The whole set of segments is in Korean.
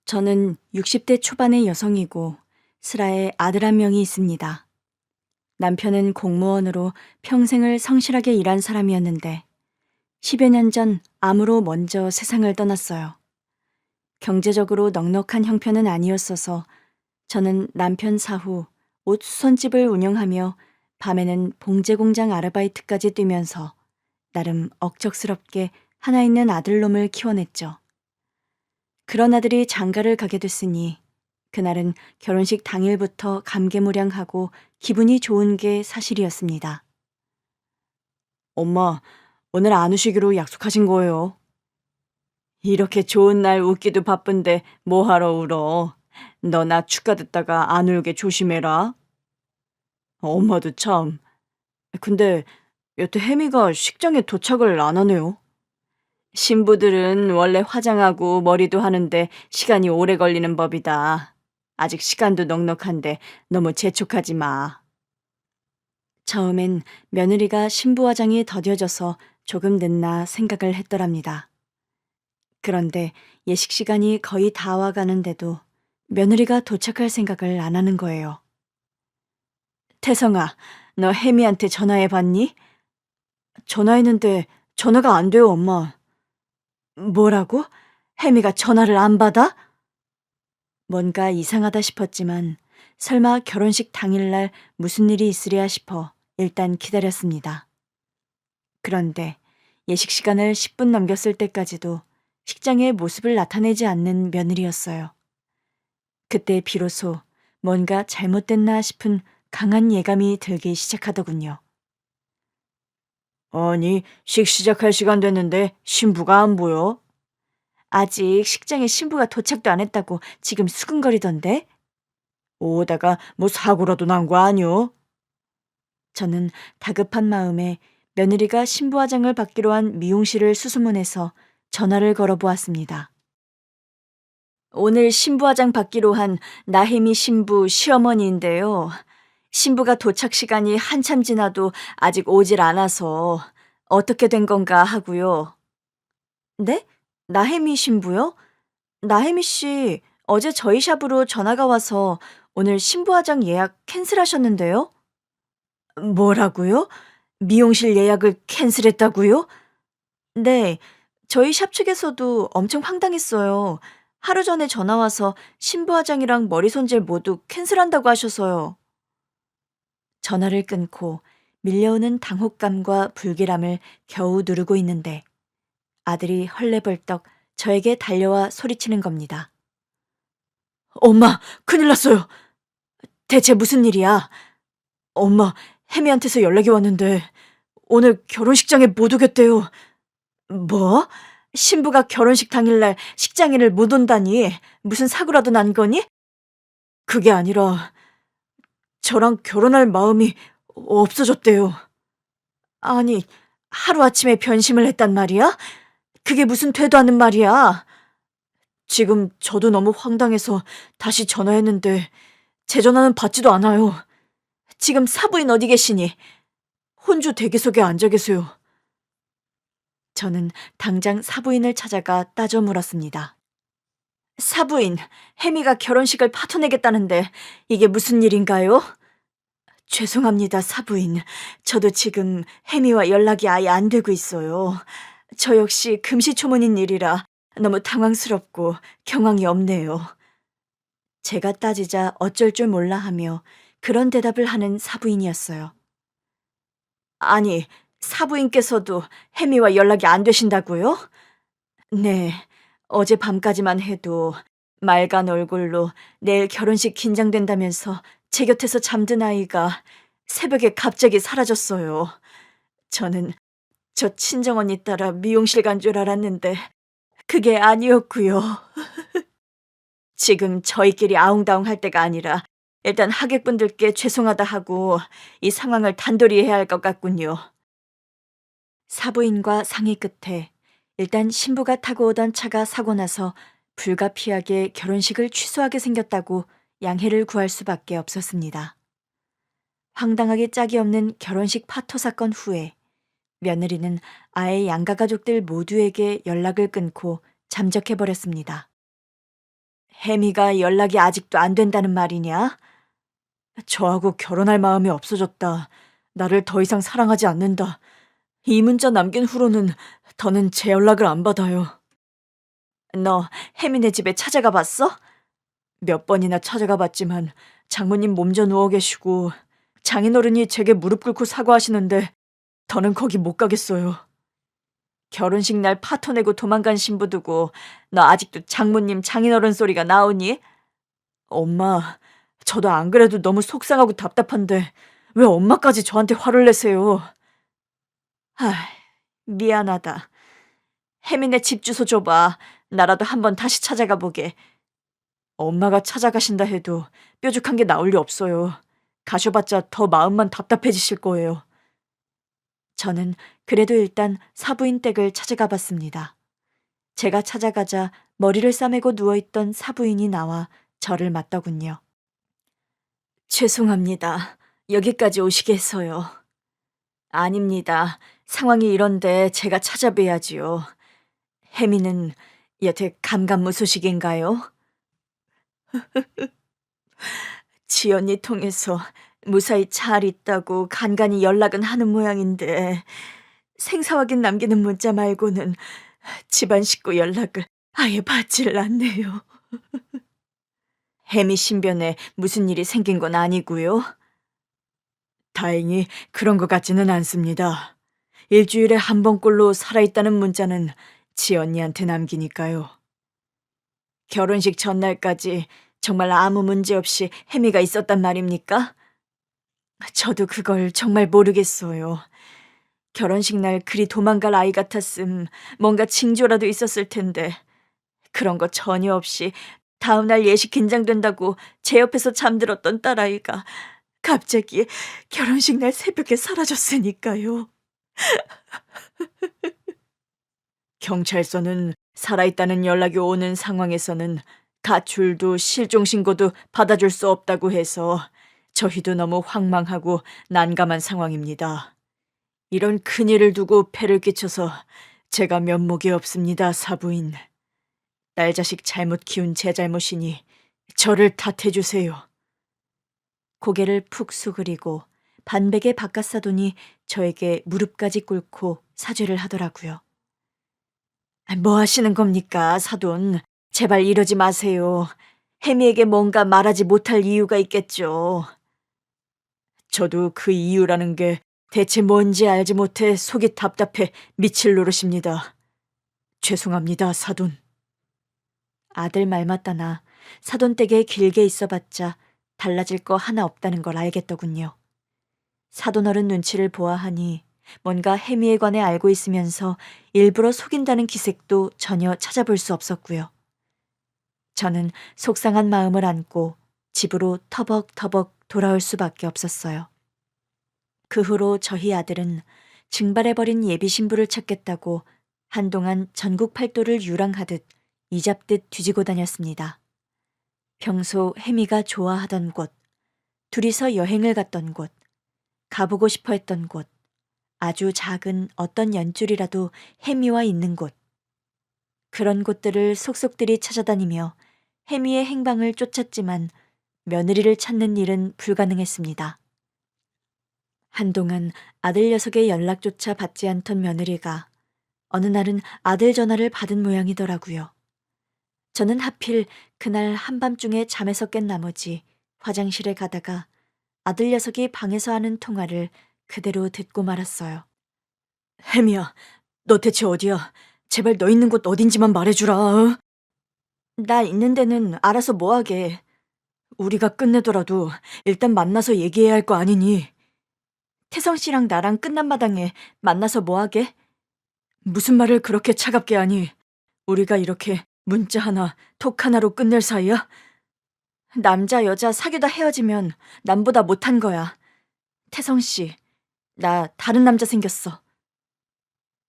저는 60대 초반의 여성이고 슬아에 아들 한 명이 있습니다. 남편은 공무원으로 평생을 성실하게 일한 사람이었는데 10여 년 전 암으로 먼저 세상을 떠났어요. 경제적으로 넉넉한 형편은 아니었어서 저는 남편 사후 옷 수선집을 운영하며 밤에는 봉제 공장 아르바이트까지 뛰면서 나름 억척스럽게 하나 있는 아들놈을 키워냈죠. 그런 아들이 장가를 가게 됐으니 그날은 결혼식 당일부터 감개무량하고 기분이 좋은 게 사실이었습니다. 엄마, 오늘 안 오시기로 약속하신 거예요. 이렇게 좋은 날 웃기도 바쁜데 뭐하러 울어. 너나 축가 듣다가 안 울게 조심해라. 엄마도 참. 근데 여태 혜미가 식장에 도착을 안 하네요. 신부들은 원래 화장하고 머리도 하는데 시간이 오래 걸리는 법이다. 아직 시간도 넉넉한데 너무 재촉하지 마. 처음엔 며느리가 신부 화장이 더뎌져서 조금 늦나 생각을 했더랍니다. 그런데 예식 시간이 거의 다 와가는데도 며느리가 도착할 생각을 안 하는 거예요. 태성아, 너 혜미한테 전화해 봤니? 전화했는데 전화가 안 돼요, 엄마. 뭐라고? 혜미가 전화를 안 받아? 뭔가 이상하다 싶었지만 설마 결혼식 당일날 무슨 일이 있으랴 싶어 일단 기다렸습니다. 그런데 예식 시간을 10분 넘겼을 때까지도 식장에 모습을 나타내지 않는 며느리였어요. 그때 비로소 뭔가 잘못됐나 싶은 강한 예감이 들기 시작하더군요. 아니, 시작할 시간 됐는데 신부가 안 보여? 아직 식장에 신부가 도착도 안 했다고 지금 수근거리던데? 오다가 뭐 사고라도 난 거 아니오? 저는 다급한 마음에 며느리가 신부 화장을 받기로 한 미용실을 수소문해서 전화를 걸어보았습니다. 오늘 신부 화장 받기로 한 나혜미 신부 시어머니인데요. 신부가 도착 시간이 한참 지나도 아직 오질 않아서 어떻게 된 건가 하고요. 네? 나혜미 신부요? 나혜미 씨, 어제 저희 샵으로 전화가 와서 오늘 신부 화장 예약 캔슬하셨는데요? 뭐라고요? 미용실 예약을 캔슬했다고요? 네, 저희 샵 측에서도 엄청 황당했어요. 하루 전에 전화 와서 신부 화장이랑 머리 손질 모두 캔슬한다고 하셔서요. 전화를 끊고 밀려오는 당혹감과 불길함을 겨우 누르고 있는데 아들이 헐레벌떡 저에게 달려와 소리치는 겁니다. 엄마, 큰일 났어요. 대체 무슨 일이야? 엄마, 혜미한테서 연락이 왔는데 오늘 결혼식장에 못 오겠대요. 뭐? 신부가 결혼식 당일날 식장에를 못 온다니? 무슨 사고라도 난 거니? 그게 아니라 저랑 결혼할 마음이 없어졌대요. 아니, 하루아침에 변심을 했단 말이야? 그게 무슨 되도 않는 말이야? 지금 저도 너무 황당해서 다시 전화했는데 제 전화는 받지도 않아요. 지금 사부인 어디 계시니? 혼주 대기석에 앉아 계세요. 저는 당장 사부인을 찾아가 따져 물었습니다. 사부인, 혜미가 결혼식을 파토내겠다는데 이게 무슨 일인가요? 죄송합니다, 사부인. 저도 지금 혜미와 연락이 아예 안 되고 있어요. 저 역시 금시초문인 일이라 너무 당황스럽고 경황이 없네요. 제가 따지자 어쩔 줄 몰라 하며 그런 대답을 하는 사부인이었어요. 아니, 사부인께서도 혜미와 연락이 안 되신다고요? 네, 어젯밤까지만 해도 맑은 얼굴로 내일 결혼식 긴장된다면서 제 곁에서 잠든 아이가 새벽에 갑자기 사라졌어요. 저는 저 친정언니 따라 미용실 간 줄 알았는데 그게 아니었고요. 지금 저희끼리 아웅다웅 할 때가 아니라 일단 하객분들께 죄송하다 하고 이 상황을 단돌이 해야 할 것 같군요. 사부인과 상의 끝에 일단 신부가 타고 오던 차가 사고 나서 불가피하게 결혼식을 취소하게 생겼다고 양해를 구할 수밖에 없었습니다. 황당하게 짝이 없는 결혼식 파토 사건 후에 며느리는 아예 양가 가족들 모두에게 연락을 끊고 잠적해버렸습니다. 혜미가 연락이 아직도 안 된다는 말이냐? 저하고 결혼할 마음이 없어졌다. 나를 더 이상 사랑하지 않는다. 이 문자 남긴 후로는 더는 제 연락을 안 받아요. 너 혜미네 집에 찾아가 봤어? 몇 번이나 찾아가 봤지만 장모님 몸져 누워 계시고 장인어른이 제게 무릎 꿇고 사과하시는데 더는 거기 못 가겠어요. 결혼식 날 파토 내고 도망간 신부 두고 너 아직도 장모님 장인어른 소리가 나오니? 엄마, 저도 안 그래도 너무 속상하고 답답한데 왜 엄마까지 저한테 화를 내세요? 아, 미안하다. 혜민의 집 주소 줘봐. 나라도 한번 다시 찾아가 보게. 엄마가 찾아가신다 해도 뾰족한 게 나올 리 없어요. 가셔봤자 더 마음만 답답해지실 거예요. 저는 그래도 일단 사부인 댁을 찾아가 봤습니다. 제가 찾아가자 머리를 싸매고 누워있던 사부인이 나와 저를 맞더군요. 죄송합니다. 여기까지 오시게 해서요. 아닙니다. 상황이 이런데 제가 찾아뵈야지요. 혜미는 여태 감감무소식인가요? 지연이 통해서 무사히 잘 있다고 간간히 연락은 하는 모양인데 생사 확인 남기는 문자 말고는 집안 식구 연락을 아예 받질 않네요. 혜미 신변에 무슨 일이 생긴 건 아니고요. 다행히 그런 것 같지는 않습니다. 일주일에 한 번꼴로 살아있다는 문자는 지연이한테 남기니까요. 결혼식 전날까지 정말 아무 문제 없이 혜미가 있었단 말입니까? 저도 그걸 정말 모르겠어요. 결혼식 날 그리 도망갈 아이 같았음 뭔가 징조라도 있었을 텐데 그런 거 전혀 없이 다음날 예식 긴장된다고 제 옆에서 잠들었던 딸아이가 갑자기 결혼식 날 새벽에 사라졌으니까요. 경찰서는 살아있다는 연락이 오는 상황에서는 가출도 실종신고도 받아줄 수 없다고 해서 저희도 너무 황망하고 난감한 상황입니다. 이런 큰일을 두고 폐를 끼쳐서 제가 면목이 없습니다, 사부인. 딸 자식 잘못 키운 제 잘못이니 저를 탓해주세요. 고개를 푹 수그리고 반백에 바깥 사돈이 저에게 무릎까지 꿇고 사죄를 하더라고요. 뭐 하시는 겁니까, 사돈? 제발 이러지 마세요. 혜미에게 뭔가 말하지 못할 이유가 있겠죠. 저도 그 이유라는 게 대체 뭔지 알지 못해 속이 답답해 미칠 노릇입니다. 죄송합니다, 사돈. 아들 말 맞다나 사돈 댁에 길게 있어봤자 달라질 거 하나 없다는 걸 알겠더군요. 사돈어른 눈치를 보아하니 뭔가 혜미에 관해 알고 있으면서 일부러 속인다는 기색도 전혀 찾아볼 수 없었고요. 저는 속상한 마음을 안고 집으로 터벅터벅 돌아올 수밖에 없었어요. 그 후로 저희 아들은 증발해버린 예비 신부를 찾겠다고 한동안 전국 팔도를 유랑하듯 이잡듯 뒤지고 다녔습니다. 평소 혜미가 좋아하던 곳, 둘이서 여행을 갔던 곳, 가보고 싶어 했던 곳, 아주 작은 어떤 연줄이라도 혜미와 있는 곳. 그런 곳들을 속속들이 찾아다니며 혜미의 행방을 쫓았지만 며느리를 찾는 일은 불가능했습니다. 한동안 아들 녀석의 연락조차 받지 않던 며느리가 어느 날은 아들 전화를 받은 모양이더라고요. 저는 하필 그날 한밤중에 잠에서 깬 나머지 화장실에 가다가 아들 녀석이 방에서 하는 통화를 그대로 듣고 말았어요. 혜미야, 너 대체 어디야? 제발 너 있는 곳 어딘지만 말해주라. 어? 나 있는 데는 알아서 뭐하게. 우리가 끝내더라도 일단 만나서 얘기해야 할 거 아니니. 태성 씨랑 나랑 끝난 마당에 만나서 뭐하게? 무슨 말을 그렇게 차갑게 하니? 우리가 이렇게 문자 하나, 톡 하나로 끝낼 사이야? 남자, 여자 사귀다 헤어지면 남보다 못한 거야. 태성 씨, 나 다른 남자 생겼어.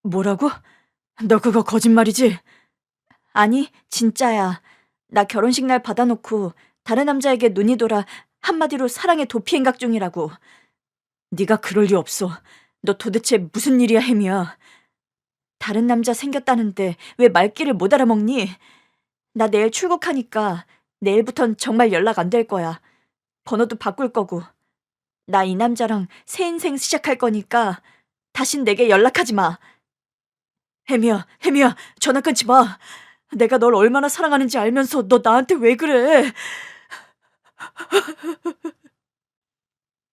뭐라고? 너 그거 거짓말이지? 아니, 진짜야. 나 결혼식 날 받아놓고 다른 남자에게 눈이 돌아 한마디로 사랑의 도피행각 중이라고. 네가 그럴 리 없어. 너 도대체 무슨 일이야, 혜미야. 다른 남자 생겼다는데 왜 말귀를 못 알아먹니? 나 내일 출국하니까 내일부턴 정말 연락 안 될 거야. 번호도 바꿀 거고. 나 이 남자랑 새 인생 시작할 거니까 다신 내게 연락하지 마. 혜미야, 전화 끊지 마. 내가 널 얼마나 사랑하는지 알면서 너 나한테 왜 그래?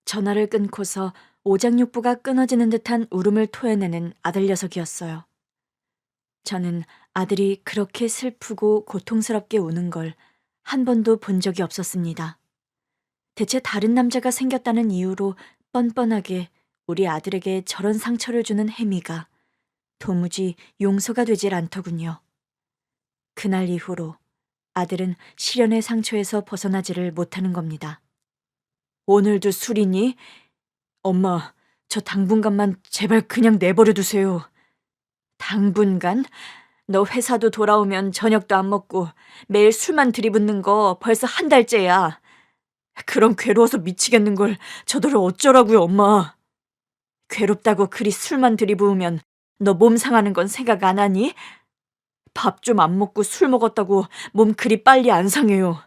전화를 끊고서 오장육부가 끊어지는 듯한 울음을 토해내는 아들 녀석이었어요. 저는 아들이 그렇게 슬프고 고통스럽게 우는 걸 한 번도 본 적이 없었습니다. 대체 다른 남자가 생겼다는 이유로 뻔뻔하게 우리 아들에게 저런 상처를 주는 혜미가 도무지 용서가 되질 않더군요. 그날 이후로 아들은 시련의 상처에서 벗어나지를 못하는 겁니다. 오늘도 술이니? 엄마, 저 당분간만 제발 그냥 내버려 두세요. 당분간? 너 회사도 돌아오면 저녁도 안 먹고 매일 술만 들이붓는 거 벌써 한 달째야. 그럼 괴로워서 미치겠는 걸 저더러 어쩌라고요, 엄마. 괴롭다고 그리 술만 들이부으면 너 몸 상하는 건 생각 안 하니? 밥 좀 안 먹고 술 먹었다고 몸 그리 빨리 안 상해요.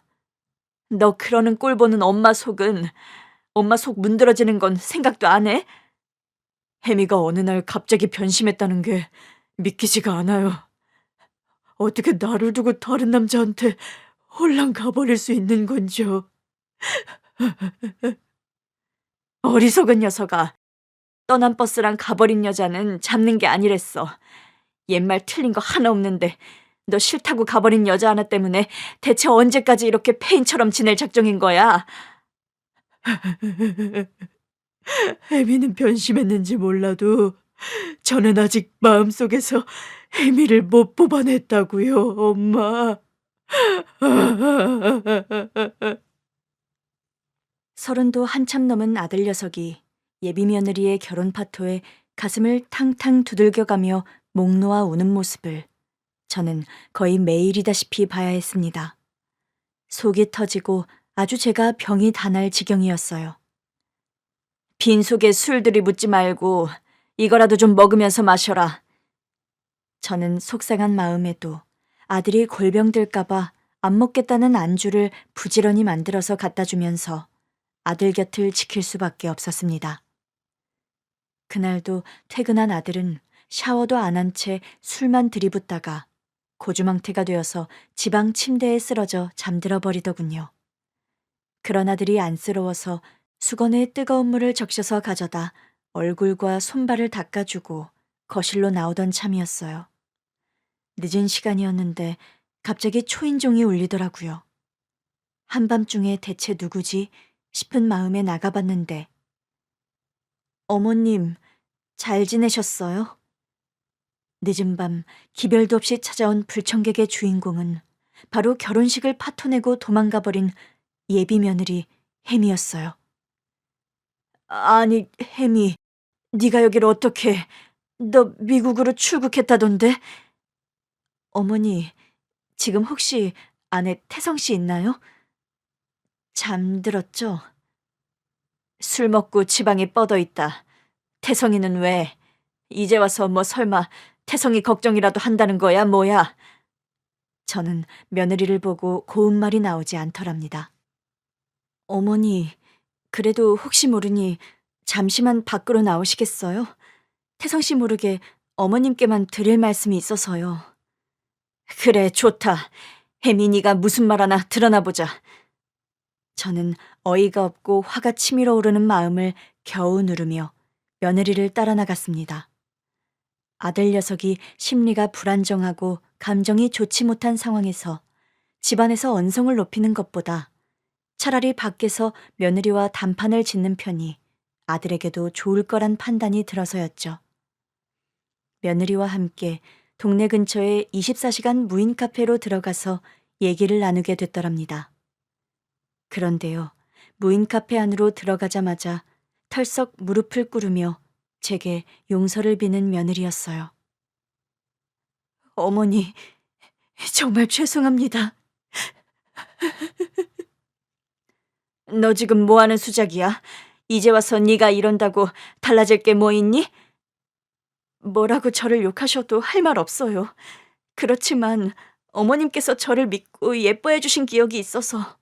너 그러는 꼴 보는 엄마 속 문드러지는 건 생각도 안 해? 혜미가 어느 날 갑자기 변심했다는 게 믿기지가 않아요. 어떻게 나를 두고 다른 남자한테 홀랑 가버릴 수 있는 건지요. 어리석은 녀석아. 떠난 버스랑 가버린 여자는 잡는 게 아니랬어. 옛말 틀린 거 하나 없는데 너 싫다고 가버린 여자 하나 때문에 대체 언제까지 이렇게 폐인처럼 지낼 작정인 거야? 혜미는 변심했는지 몰라도 저는 아직 마음속에서 혜미를 못 뽑아냈다고요, 엄마. 서른도 한참 넘은 아들 녀석이 예비 며느리의 결혼 파토에 가슴을 탕탕 두들겨가며 목 놓아 우는 모습을 저는 거의 매일이다시피 봐야 했습니다. 속이 터지고 아주 제가 병이 다 날 지경이었어요. 빈속에 술 들이붓지 말고 이거라도 좀 먹으면서 마셔라. 저는 속상한 마음에도 아들이 골병 들까봐 안 먹겠다는 안주를 부지런히 만들어서 갖다 주면서 아들 곁을 지킬 수밖에 없었습니다. 그날도 퇴근한 아들은 샤워도 안 한 채 술만 들이붓다가 고주망태가 되어서 지방 침대에 쓰러져 잠들어 버리더군요. 그런 아들이 안쓰러워서 수건에 뜨거운 물을 적셔서 가져다 얼굴과 손발을 닦아주고 거실로 나오던 참이었어요. 늦은 시간이었는데 갑자기 초인종이 울리더라고요. 한밤중에 대체 누구지 싶은 마음에 나가봤는데 어머님, 잘 지내셨어요? 늦은 밤 기별도 없이 찾아온 불청객의 주인공은 바로 결혼식을 파토내고 도망가버린 예비 며느리 혜미였어요. 아니, 혜미, 네가 여기를 어떻게... 너 미국으로 출국했다던데? 어머니, 지금 혹시 아내 태성 씨 있나요? 잠들었죠? 술 먹고 지방에 뻗어 있다. 태성이는 왜? 이제 와서 뭐 설마 태성이 걱정이라도 한다는 거야, 뭐야? 저는 며느리를 보고 고운 말이 나오지 않더랍니다. 어머니, 그래도 혹시 모르니 잠시만 밖으로 나오시겠어요? 태성 씨 모르게 어머님께만 드릴 말씀이 있어서요. 그래, 좋다. 혜민이가 무슨 말 하나 드러나 보자. 저는 어이가 없고 화가 치밀어 오르는 마음을 겨우 누르며 며느리를 따라 나갔습니다. 아들 녀석이 심리가 불안정하고 감정이 좋지 못한 상황에서 집안에서 언성을 높이는 것보다 차라리 밖에서 며느리와 단판을 짓는 편이 아들에게도 좋을 거란 판단이 들어서였죠. 며느리와 함께 동네 근처의 24시간 무인 카페로 들어가서 얘기를 나누게 됐더랍니다. 그런데요, 무인 카페 안으로 들어가자마자 털썩 무릎을 꿇으며 제게 용서를 비는 며느리였어요. 어머니, 정말 죄송합니다. 너 지금 뭐 하는 수작이야? 이제 와서 네가 이런다고 달라질 게 뭐 있니? 뭐라고 저를 욕하셔도 할 말 없어요. 그렇지만 어머님께서 저를 믿고 예뻐해 주신 기억이 있어서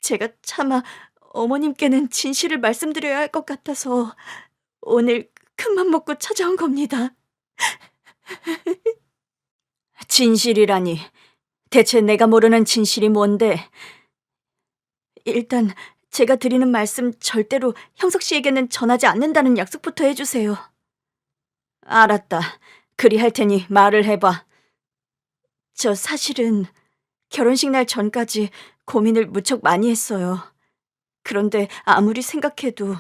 제가 차마 어머님께는 진실을 말씀드려야 할 것 같아서 오늘 큰맘 먹고 찾아온 겁니다. 진실이라니. 대체 내가 모르는 진실이 뭔데? 일단 제가 드리는 말씀 절대로 형석 씨에게는 전하지 않는다는 약속부터 해주세요. 알았다. 그리 할 테니 말을 해봐. 저 사실은 결혼식 날 전까지 고민을 무척 많이 했어요. 그런데 아무리 생각해도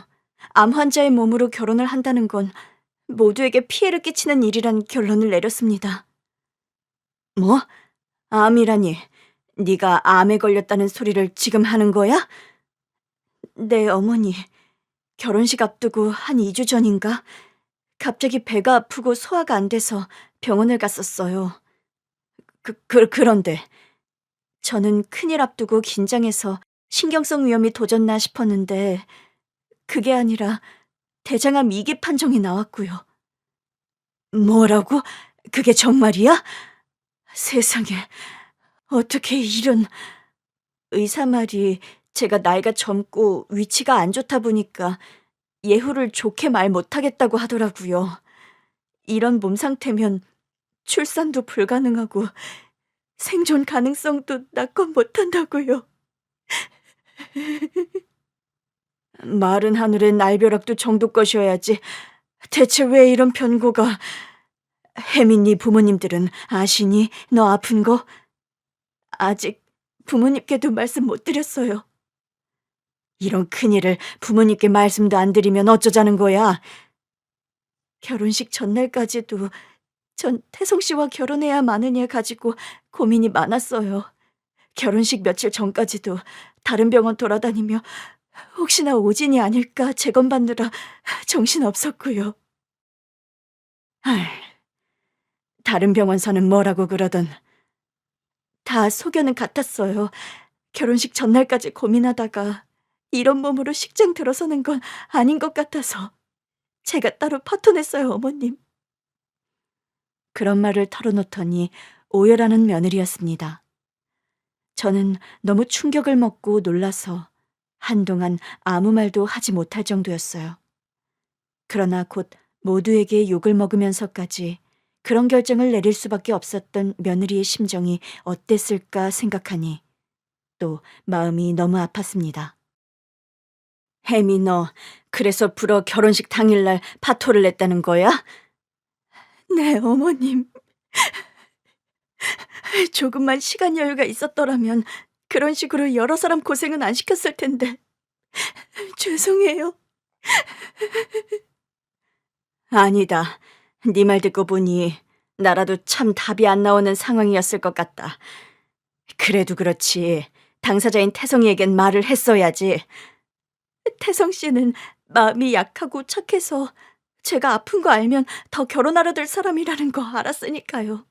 암 환자의 몸으로 결혼을 한다는 건 모두에게 피해를 끼치는 일이란 결론을 내렸습니다. 뭐? 암이라니. 네가 암에 걸렸다는 소리를 지금 하는 거야? 네, 어머니. 결혼식 앞두고 한 2주 전인가? 갑자기 배가 아프고 소화가 안 돼서 병원을 갔었어요. 그런데 저는 큰일 앞두고 긴장해서 신경성 위염이 도졌나 싶었는데 그게 아니라 대장암 2기 판정이 나왔고요. 뭐라고? 그게 정말이야? 세상에, 어떻게 이런... 의사 말이 제가 나이가 젊고 위치가 안 좋다 보니까 예후를 좋게 말 못하겠다고 하더라고요. 이런 몸 상태면 출산도 불가능하고 생존 가능성도 낙관 못한다고요. 마른 하늘에 날벼락도 정도 것이어야지. 대체 왜 이런 변고가... 혜민이 부모님들은 아시니? 너 아픈 거? 아직 부모님께도 말씀 못 드렸어요. 이런 큰일을 부모님께 말씀도 안 드리면 어쩌자는 거야? 결혼식 전날까지도 전 태성 씨와 결혼해야 마느냐 가지고 고민이 많았어요. 결혼식 며칠 전까지도 다른 병원 돌아다니며 혹시나 오진이 아닐까 재검받느라 정신없었고요. 다른 병원서는 뭐라고 그러던. 다 소견은 같았어요. 결혼식 전날까지 고민하다가 이런 몸으로 식장 들어서는 건 아닌 것 같아서 제가 따로 파토냈어요, 어머님. 그런 말을 털어놓더니 오열하는 며느리였습니다. 저는 너무 충격을 먹고 놀라서 한동안 아무 말도 하지 못할 정도였어요. 그러나 곧 모두에게 욕을 먹으면서까지 그런 결정을 내릴 수밖에 없었던 며느리의 심정이 어땠을까 생각하니 또 마음이 너무 아팠습니다. 혜미, 너 그래서 불어 결혼식 당일날 파토를 냈다는 거야? 네, 어머님. 조금만 시간 여유가 있었더라면 그런 식으로 여러 사람 고생은 안 시켰을 텐데. 죄송해요. 아니다. 네 말 듣고 보니 나라도 참 답이 안 나오는 상황이었을 것 같다. 그래도 그렇지. 당사자인 태성이에겐 말을 했어야지. 태성 씨는 마음이 약하고 착해서 제가 아픈 거 알면 더 결혼하려 들 사람이라는 거 알았으니까요.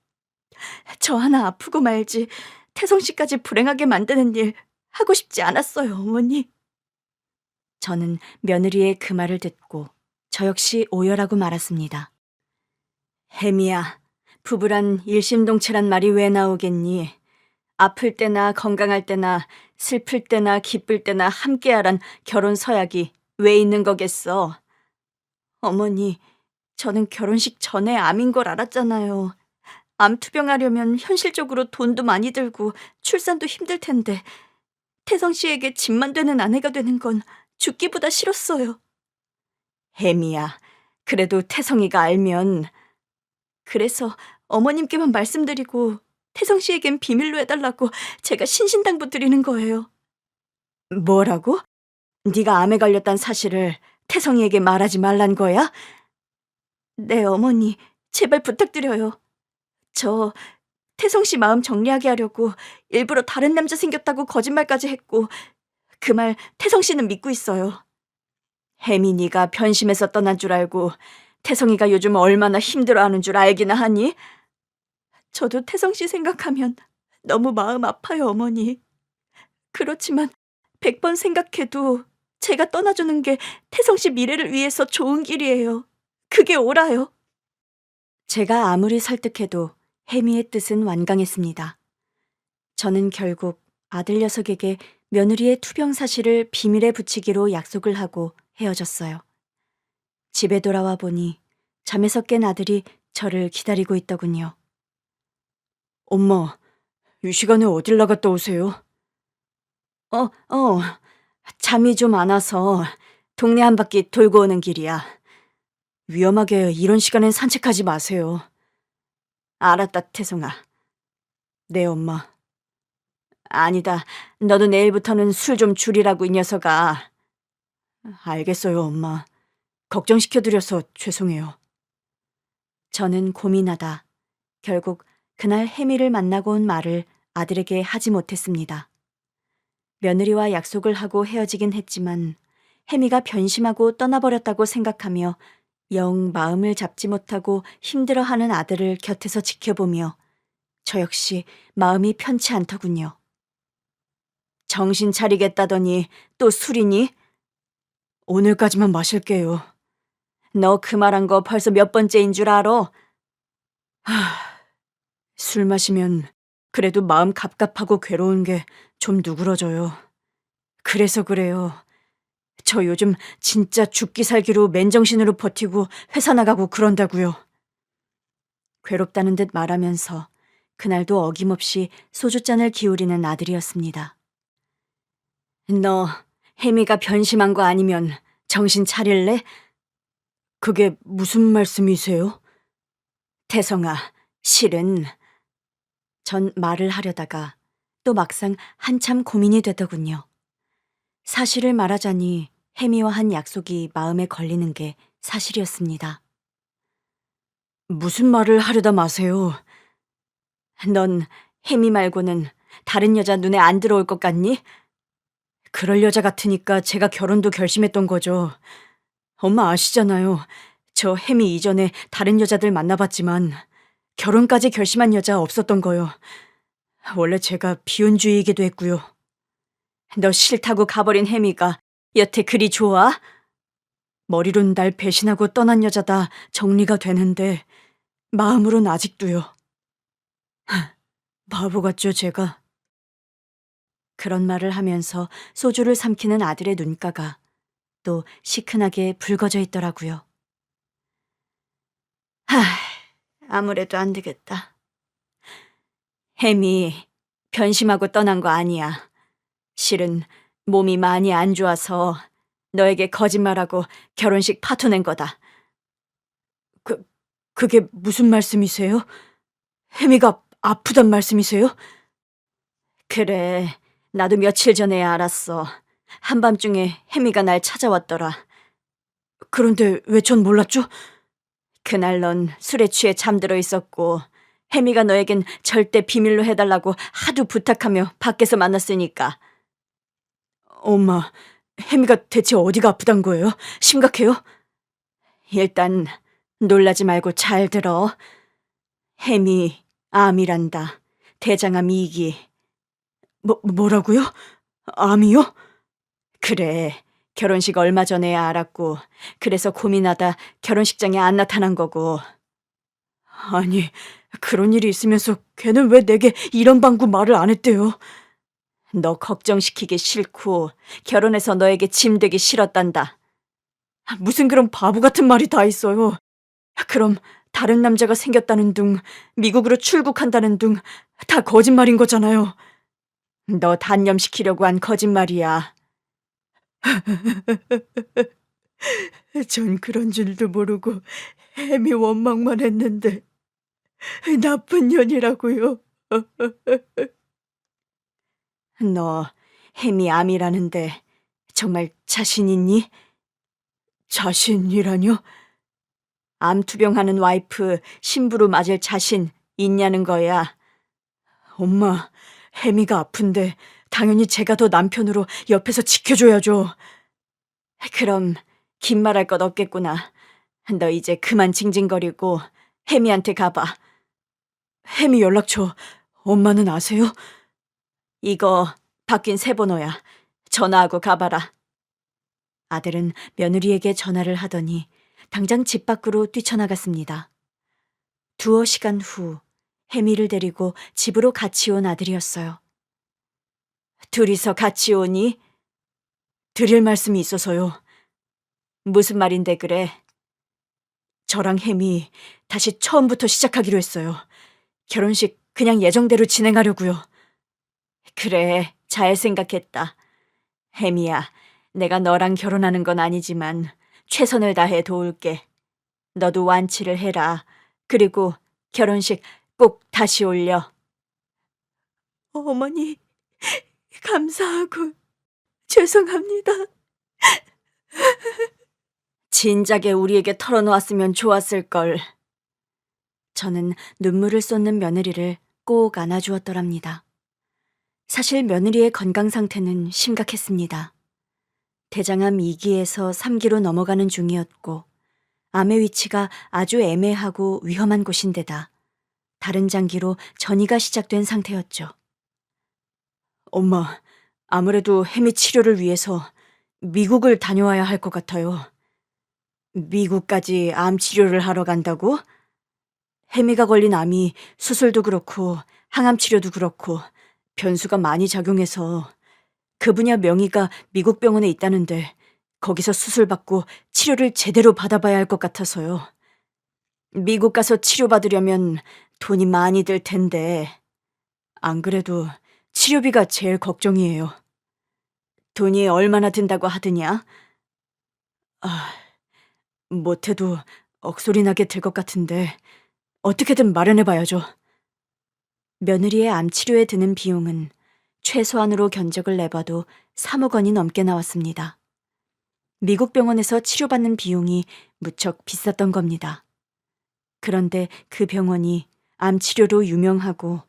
저 하나 아프고 말지 태성 씨까지 불행하게 만드는 일 하고 싶지 않았어요, 어머니. 저는 며느리의 그 말을 듣고 저 역시 오열하고 말았습니다. 혜미야, 부부란 일심동체란 말이 왜 나오겠니? 아플 때나 건강할 때나 슬플 때나 기쁠 때나 함께하란 결혼 서약이 왜 있는 거겠어? 어머니, 저는 결혼식 전에 암인 걸 알았잖아요. 암 투병하려면 현실적으로 돈도 많이 들고 출산도 힘들 텐데 태성 씨에게 짐만 되는 아내가 되는 건 죽기보다 싫었어요. 혜미야, 그래도 태성이가 알면... 그래서 어머님께만 말씀드리고 태성 씨에겐 비밀로 해달라고 제가 신신당부 드리는 거예요. 뭐라고? 네가 암에 걸렸단 사실을 태성이에게 말하지 말란 거야? 네, 어머니. 제발 부탁드려요. 저 태성 씨 마음 정리하게 하려고 일부러 다른 남자 생겼다고 거짓말까지 했고 그 말 태성 씨는 믿고 있어요. 혜민이가 변심해서 떠난 줄 알고 태성이가 요즘 얼마나 힘들어하는 줄 알기나 하니? 저도 태성 씨 생각하면 너무 마음 아파요, 어머니. 그렇지만 100번 생각해도 제가 떠나주는 게 태성 씨 미래를 위해서 좋은 길이에요. 그게 옳아요. 제가 아무리 설득해도 혜미의 뜻은 완강했습니다. 저는 결국 아들 녀석에게 며느리의 투병 사실을 비밀에 붙이기로 약속을 하고 헤어졌어요. 집에 돌아와 보니 잠에서 깬 아들이 저를 기다리고 있더군요. 엄마, 이 시간에 어딜 나갔다 오세요? 어, 잠이 좀 안 와서 동네 한 바퀴 돌고 오는 길이야. 위험하게 이런 시간엔 산책하지 마세요. 알았다, 태송아. 네, 엄마. 아니다, 너도 내일부터는 술 좀 줄이라고 이 녀석아. 알겠어요, 엄마. 걱정시켜드려서 죄송해요. 저는 고민하다 결국 그날 혜미를 만나고 온 말을 아들에게 하지 못했습니다. 며느리와 약속을 하고 헤어지긴 했지만 혜미가 변심하고 떠나버렸다고 생각하며 영 마음을 잡지 못하고 힘들어하는 아들을 곁에서 지켜보며 저 역시 마음이 편치 않더군요. 정신 차리겠다더니 또 술이니? 오늘까지만 마실게요. 너 그 말한 거 벌써 몇 번째인 줄 알아? 술 마시면 그래도 마음 갑갑하고 괴로운 게 좀 누그러져요. 그래서 그래요. 저 요즘 진짜 죽기 살기로 맨정신으로 버티고 회사 나가고 그런다고요. 괴롭다는 듯 말하면서 그날도 어김없이 소주잔을 기울이는 아들이었습니다. 너 혜미가 변심한 거 아니면 정신 차릴래? 그게 무슨 말씀이세요? 태성아, 실은 전 말을 하려다가 또 막상 한참 고민이 되더군요. 사실을 말하자니 혜미와 한 약속이 마음에 걸리는 게 사실이었습니다. 무슨 말을 하려다 마세요. 넌 혜미 말고는 다른 여자 눈에 안 들어올 것 같니? 그럴 여자 같으니까 제가 결혼도 결심했던 거죠. 엄마 아시잖아요. 저 혜미 이전에 다른 여자들 만나봤지만 결혼까지 결심한 여자 없었던 거요. 원래 제가 비혼주의이기도 했고요. 너 싫다고 가버린 혜미가 여태 그리 좋아? 머리론 날 배신하고 떠난 여자다 정리가 되는데 마음으론 아직도요. 바보 같죠, 제가? 그런 말을 하면서 소주를 삼키는 아들의 눈가가 또 시큰하게 붉어져 있더라고요. 아무래도 안 되겠다. 혜미 변심하고 떠난 거 아니야. 실은 몸이 많이 안 좋아서 너에게 거짓말하고 결혼식 파토낸 거다. 그게 무슨 말씀이세요? 혜미가 아프단 말씀이세요? 그래, 나도 며칠 전에야 알았어. 한밤중에 혜미가 날 찾아왔더라. 그런데 왜 전 몰랐죠? 그날 넌 술에 취해 잠들어 있었고 혜미가 너에겐 절대 비밀로 해달라고 하도 부탁하며 밖에서 만났으니까. 엄마, 혜미가 대체 어디가 아프단 거예요? 심각해요? 일단 놀라지 말고 잘 들어. 혜미 암이란다. 대장암 2기. 뭐라고요? 암이요? 그래. 결혼식 얼마 전에야 알았고 그래서 고민하다 결혼식장에 안 나타난 거고. 아니, 그런 일이 있으면서 걔는 왜 내게 이런 방구 말을 안 했대요? 너 걱정시키기 싫고 결혼해서 너에게 짐 되기 싫었단다. 무슨 그런 바보 같은 말이 다 있어요. 그럼 다른 남자가 생겼다는 둥, 미국으로 출국한다는 둥 다 거짓말인 거잖아요. 너 단념시키려고 한 거짓말이야. 전 그런 줄도 모르고 혜미 원망만 했는데 나쁜 년이라고요. 너 혜미 암이라는데 정말 자신 있니? 자신이라뇨? 암 투병하는 와이프 신부로 맞을 자신 있냐는 거야. 엄마, 혜미가 아픈데 당연히 제가 더 남편으로 옆에서 지켜줘야죠. 그럼 긴 말할 것 없겠구나. 너 이제 그만 징징거리고 혜미한테 가봐. 혜미 연락처 엄마는 아세요? 이거 바뀐 새 번호야. 전화하고 가봐라. 아들은 며느리에게 전화를 하더니 당장 집 밖으로 뛰쳐나갔습니다. 두어 시간 후 혜미를 데리고 집으로 같이 온 아들이었어요. 둘이서 같이 오니? 드릴 말씀이 있어서요. 무슨 말인데 그래? 저랑 햄이 다시 처음부터 시작하기로 했어요. 결혼식 그냥 예정대로 진행하려고요. 그래, 잘 생각했다. 햄이야, 내가 너랑 결혼하는 건 아니지만 최선을 다해 도울게. 너도 완치를 해라. 그리고 결혼식 꼭 다시 올려. 어머니, 감사하고 죄송합니다. 진작에 우리에게 털어놓았으면 좋았을걸. 저는 눈물을 쏟는 며느리를 꼭 안아주었더랍니다. 사실 며느리의 건강 상태는 심각했습니다. 대장암 2기에서 3기로 넘어가는 중이었고 암의 위치가 아주 애매하고 위험한 곳인데다 다른 장기로 전이가 시작된 상태였죠. 엄마, 아무래도 햄이 치료를 위해서 미국을 다녀와야 할 것 같아요. 미국까지 암 치료를 하러 간다고? 혜미가 걸린 암이 수술도 그렇고 항암 치료도 그렇고 변수가 많이 작용해서 그 분야 명의가 미국 병원에 있다는데 거기서 수술받고 치료를 제대로 받아봐야 할 것 같아서요. 미국 가서 치료받으려면 돈이 많이 들 텐데 안 그래도 치료비가 제일 걱정이에요. 돈이 얼마나 든다고 하더냐? 아, 못해도 억소리 나게 될 것 같은데 어떻게든 마련해봐야죠. 며느리의 암 치료에 드는 비용은 최소한으로 견적을 내봐도 3억 원이 넘게 나왔습니다. 미국 병원에서 치료받는 비용이 무척 비쌌던 겁니다. 그런데 그 병원이 암 치료로 유명하고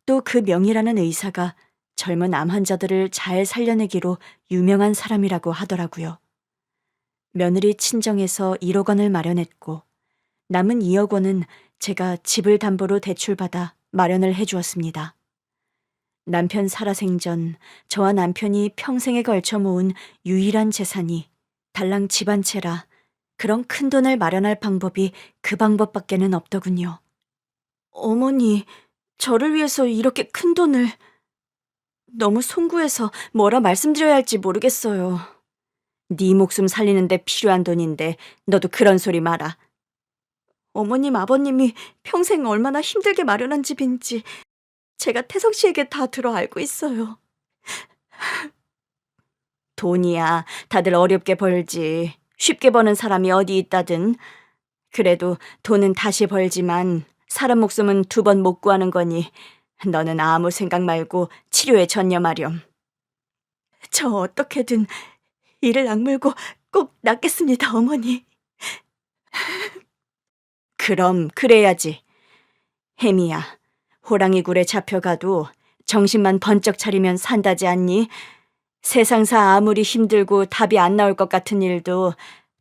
또 그 명이라는 의사가 젊은 암 환자들을 잘 살려내기로 유명한 사람이라고 하더라고요. 며느리 친정에서 1억 원을 마련했고 남은 2억 원은 제가 집을 담보로 대출받아 마련을 해주었습니다. 남편 살아생전 저와 남편이 평생에 걸쳐 모은 유일한 재산이 달랑 집 한 채라 그런 큰 돈을 마련할 방법이 그 방법밖에는 없더군요. 어머니, 저를 위해서 이렇게 큰 돈을... 너무 송구해서 뭐라 말씀드려야 할지 모르겠어요. 네 목숨 살리는데 필요한 돈인데 너도 그런 소리 마라. 어머님, 아버님이 평생 얼마나 힘들게 마련한 집인지 제가 태성 씨에게 다 들어 알고 있어요. 돈이야 다들 어렵게 벌지. 쉽게 버는 사람이 어디 있다든. 그래도 돈은 다시 벌지만 사람 목숨은 2번 못 구하는 거니 너는 아무 생각 말고 치료에 전념하렴. 저 어떻게든 이를 악물고 꼭 낫겠습니다, 어머니. 그럼 그래야지. 혜미야, 호랑이 굴에 잡혀가도 정신만 번쩍 차리면 산다지 않니? 세상사 아무리 힘들고 답이 안 나올 것 같은 일도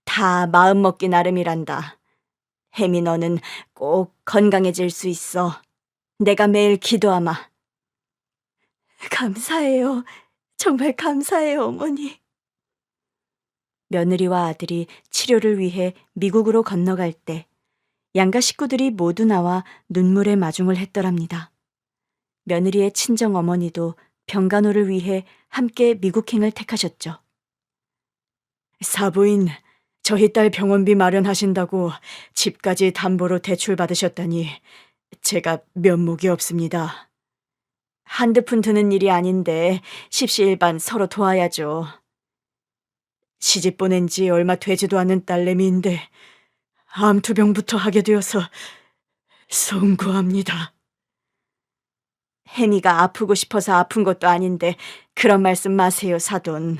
다 마음먹기 나름이란다. 혜미, 너는 꼭 건강해질 수 있어. 내가 매일 기도하마. 감사해요. 정말 감사해요, 어머니. 며느리와 아들이 치료를 위해 미국으로 건너갈 때 양가 식구들이 모두 나와 눈물의 마중을 했더랍니다. 며느리의 친정 어머니도 병간호를 위해 함께 미국행을 택하셨죠. 사부인, 저희 딸 병원비 마련하신다고 집까지 담보로 대출 받으셨다니 제가 면목이 없습니다. 한두 푼 드는 일이 아닌데 십시일반 서로 도와야죠. 시집 보낸 지 얼마 되지도 않은 딸내미인데 암투병부터 하게 되어서 송구합니다. 혜미가 아프고 싶어서 아픈 것도 아닌데 그런 말씀 마세요, 사돈.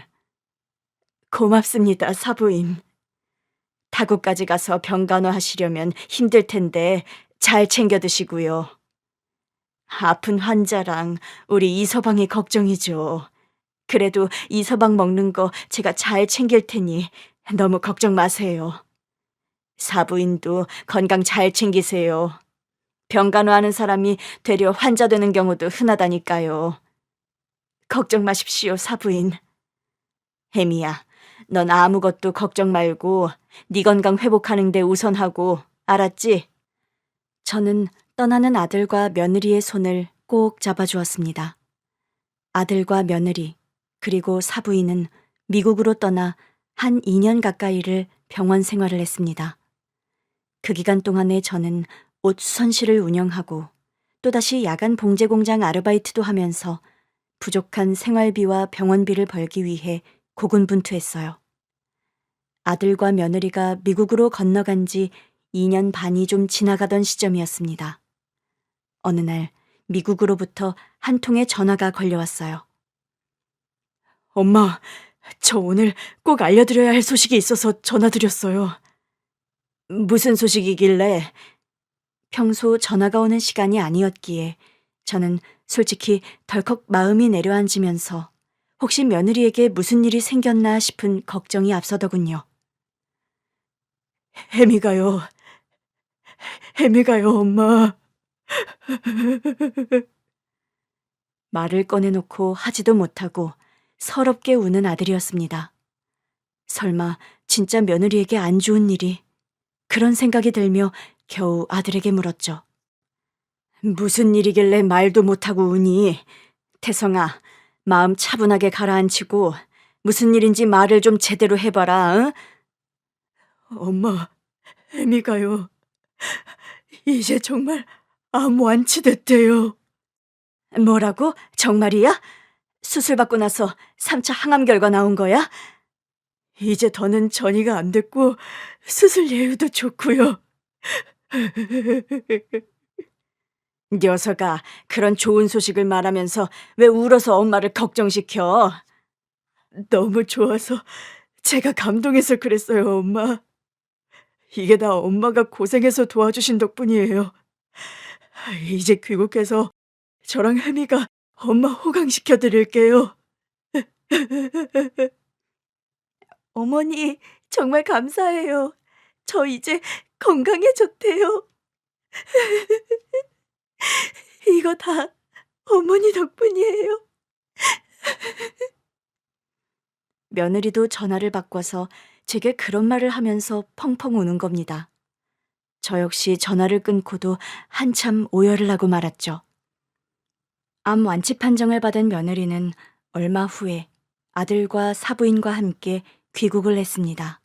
고맙습니다, 사부인. 타국까지 가서 병간호 하시려면 힘들 텐데 잘 챙겨 드시고요. 아픈 환자랑 우리 이서방이 걱정이죠. 그래도 이서방 먹는 거 제가 잘 챙길 테니 너무 걱정 마세요. 사부인도 건강 잘 챙기세요. 병간호하는 사람이 되려 환자 되는 경우도 흔하다니까요. 걱정 마십시오, 사부인. 혜미야, 넌 아무것도 걱정 말고 네 건강 회복하는 데 우선하고, 알았지? 저는 떠나는 아들과 며느리의 손을 꼭 잡아주었습니다. 아들과 며느리, 그리고 사부인은 미국으로 떠나 한 2년 가까이를 병원 생활을 했습니다. 그 기간 동안에 저는 옷 수선실을 운영하고 또다시 야간 봉제 공장 아르바이트도 하면서 부족한 생활비와 병원비를 벌기 위해 고군분투했어요. 아들과 며느리가 미국으로 건너간 지 2년 반이 좀 지나가던 시점이었습니다. 어느 날 미국으로부터 한 통의 전화가 걸려왔어요. 엄마, 저 오늘 꼭 알려드려야 할 소식이 있어서 전화드렸어요. 무슨 소식이길래? 평소 전화가 오는 시간이 아니었기에 저는 솔직히 덜컥 마음이 내려앉으면서 혹시 며느리에게 무슨 일이 생겼나 싶은 걱정이 앞서더군요. 혜미가요. 혜미가요, 엄마. 말을 꺼내놓고 하지도 못하고 서럽게 우는 아들이었습니다. 설마 진짜 며느리에게 안 좋은 일이? 그런 생각이 들며 겨우 아들에게 물었죠. 무슨 일이길래 말도 못하고 우니? 태성아, 마음 차분하게 가라앉히고 무슨 일인지 말을 좀 제대로 해봐라. 응? 엄마, 혜미가요. 이제 정말 암 완치됐대요. 뭐라고? 정말이야? 수술 받고 나서 3차 항암 결과 나온 거야? 이제 더는 전이가 안 됐고 수술 예후도 좋고요. 녀석아, 그런 좋은 소식을 말하면서 왜 울어서 엄마를 걱정시켜? 너무 좋아서 제가 감동해서 그랬어요, 엄마. 이게 다 엄마가 고생해서 도와주신 덕분이에요. 이제 귀국해서 저랑 혜미가 엄마 호강시켜 드릴게요. 어머니, 정말 감사해요. 저 이제 건강해졌대요. 이거 다 어머니 덕분이에요. 며느리도 전화를 바꿔서 제게 그런 말을 하면서 펑펑 우는 겁니다. 저 역시 전화를 끊고도 한참 오열을 하고 말았죠. 암 완치 판정을 받은 며느리는 얼마 후에 아들과 사부인과 함께 귀국을 했습니다.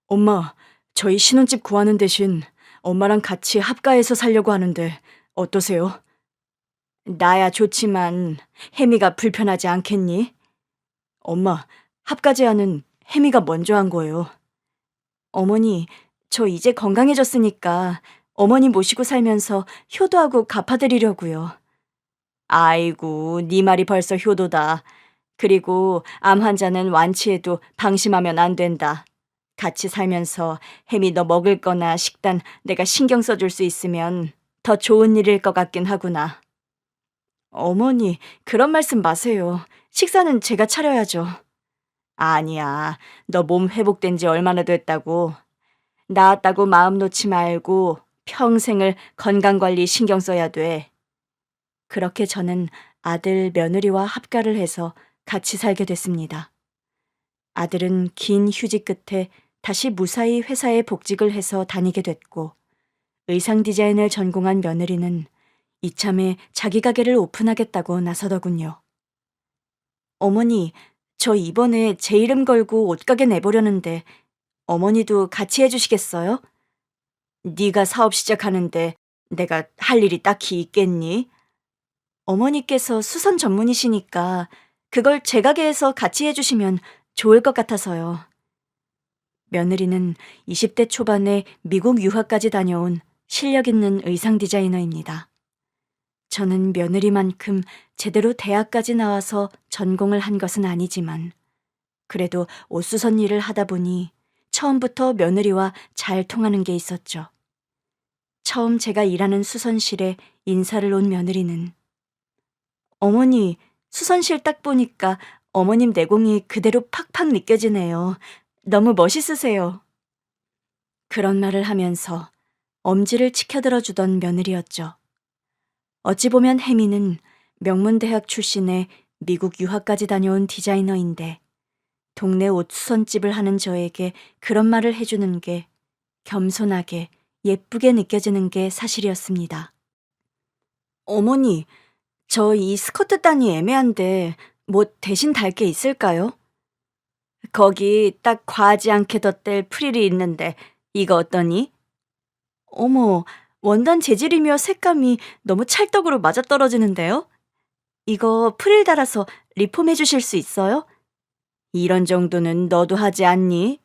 엄마, 저희 신혼집 구하는 대신 엄마랑 같이 합가해서 살려고 하는데 어떠세요? 나야 좋지만 혜미가 불편하지 않겠니? 엄마, 합가 제안은 혜미가 먼저 한 거예요. 어머니, 저 이제 건강해졌으니까 어머니 모시고 살면서 효도하고 갚아드리려고요. 아이고, 네 말이 벌써 효도다. 그리고 암 환자는 완치해도 방심하면 안 된다. 같이 살면서 혜미 너 먹을 거나 식단 내가 신경 써줄 수 있으면 더 좋은 일일 것 같긴 하구나. 어머니, 그런 말씀 마세요. 식사는 제가 차려야죠. 아니야, 너 몸 회복된 지 얼마나 됐다고. 나았다고 마음 놓지 말고 평생을 건강관리 신경 써야 돼. 그렇게 저는 아들, 며느리와 합가를 해서 같이 살게 됐습니다. 아들은 긴 휴직 끝에 다시 무사히 회사에 복직을 해서 다니게 됐고, 의상 디자인을 전공한 며느리는 이참에 자기 가게를 오픈하겠다고 나서더군요. 어머니, 저 이번에 제 이름 걸고 옷가게 내보려는데 어머니도 같이 해주시겠어요? 네가 사업 시작하는데 내가 할 일이 딱히 있겠니? 어머니께서 수선 전문이시니까 그걸 제 가게에서 같이 해주시면 좋을 것 같아서요. 며느리는 20대 초반에 미국 유학까지 다녀온 실력 있는 의상 디자이너입니다. 저는 며느리만큼 제대로 대학까지 나와서 전공을 한 것은 아니지만 그래도 옷수선 일을 하다 보니 처음부터 며느리와 잘 통하는 게 있었죠. 처음 제가 일하는 수선실에 인사를 온 며느리는 어머니, 수선실 딱 보니까 어머님 내공이 그대로 팍팍 느껴지네요. 너무 멋있으세요. 그런 말을 하면서 엄지를 치켜들어 주던 며느리였죠. 어찌 보면 혜미는 명문대학 출신의 미국 유학까지 다녀온 디자이너인데 동네 옷 수선집을 하는 저에게 그런 말을 해주는 게 겸손하게 예쁘게 느껴지는 게 사실이었습니다. 어머니, 저 이 스커트 단이 애매한데 뭐 대신 달 게 있을까요? 거기 딱 과하지 않게 덧댈 프릴이 있는데 이거 어떠니? 어머, 원단 재질이며 색감이 너무 찰떡으로 맞아떨어지는데요? 이거 프릴 달아서 리폼해 주실 수 있어요? 이런 정도는 너도 하지 않니?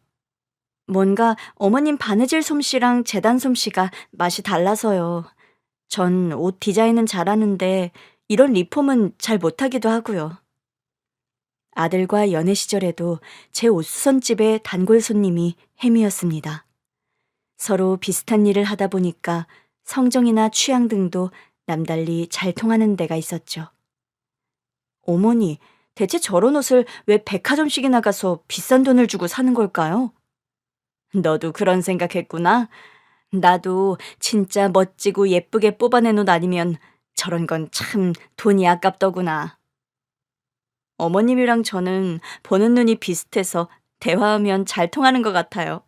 뭔가 어머님 바느질 솜씨랑 재단 솜씨가 맛이 달라서요. 전 옷 디자인은 잘하는데 이런 리폼은 잘 못하기도 하고요. 아들과 연애 시절에도 제 옷수선집의 단골 손님이 햄이었습니다. 서로 비슷한 일을 하다 보니까 성정이나 취향 등도 남달리 잘 통하는 데가 있었죠. 어머니, 대체 저런 옷을 왜 백화점씩이나 가서 비싼 돈을 주고 사는 걸까요? 너도 그런 생각했구나. 나도 진짜 멋지고 예쁘게 뽑아낸 옷 아니면 저런 건 참 돈이 아깝더구나. 어머님이랑 저는 보는 눈이 비슷해서 대화하면 잘 통하는 것 같아요.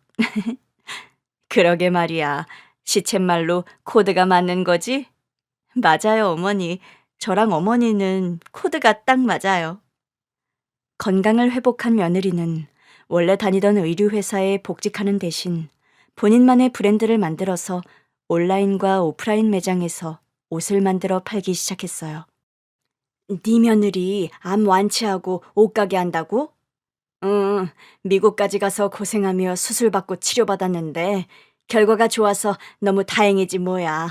그러게 말이야. 시쳇말로 코드가 맞는 거지? 맞아요, 어머니. 저랑 어머니는 코드가 딱 맞아요. 건강을 회복한 며느리는 원래 다니던 의류회사에 복직하는 대신 본인만의 브랜드를 만들어서 온라인과 오프라인 매장에서 옷을 만들어 팔기 시작했어요. 네 며느리 암 완치하고 옷가게 한다고? 응, 미국까지 가서 고생하며 수술받고 치료받았는데 결과가 좋아서 너무 다행이지 뭐야.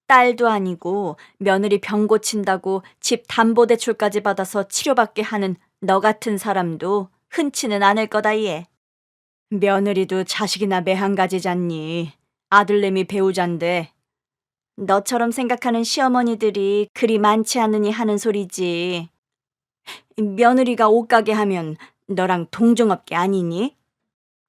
딸도 아니고 며느리 병 고친다고 집 담보대출까지 받아서 치료받게 하는 너 같은 사람도 흔치는 않을 거다 얘. 며느리도 자식이나 매한 가지잖니. 아들내미 배우잔데. 너처럼 생각하는 시어머니들이 그리 많지 않으니 하는 소리지. 며느리가 옷가게 하면 너랑 동종업계 아니니?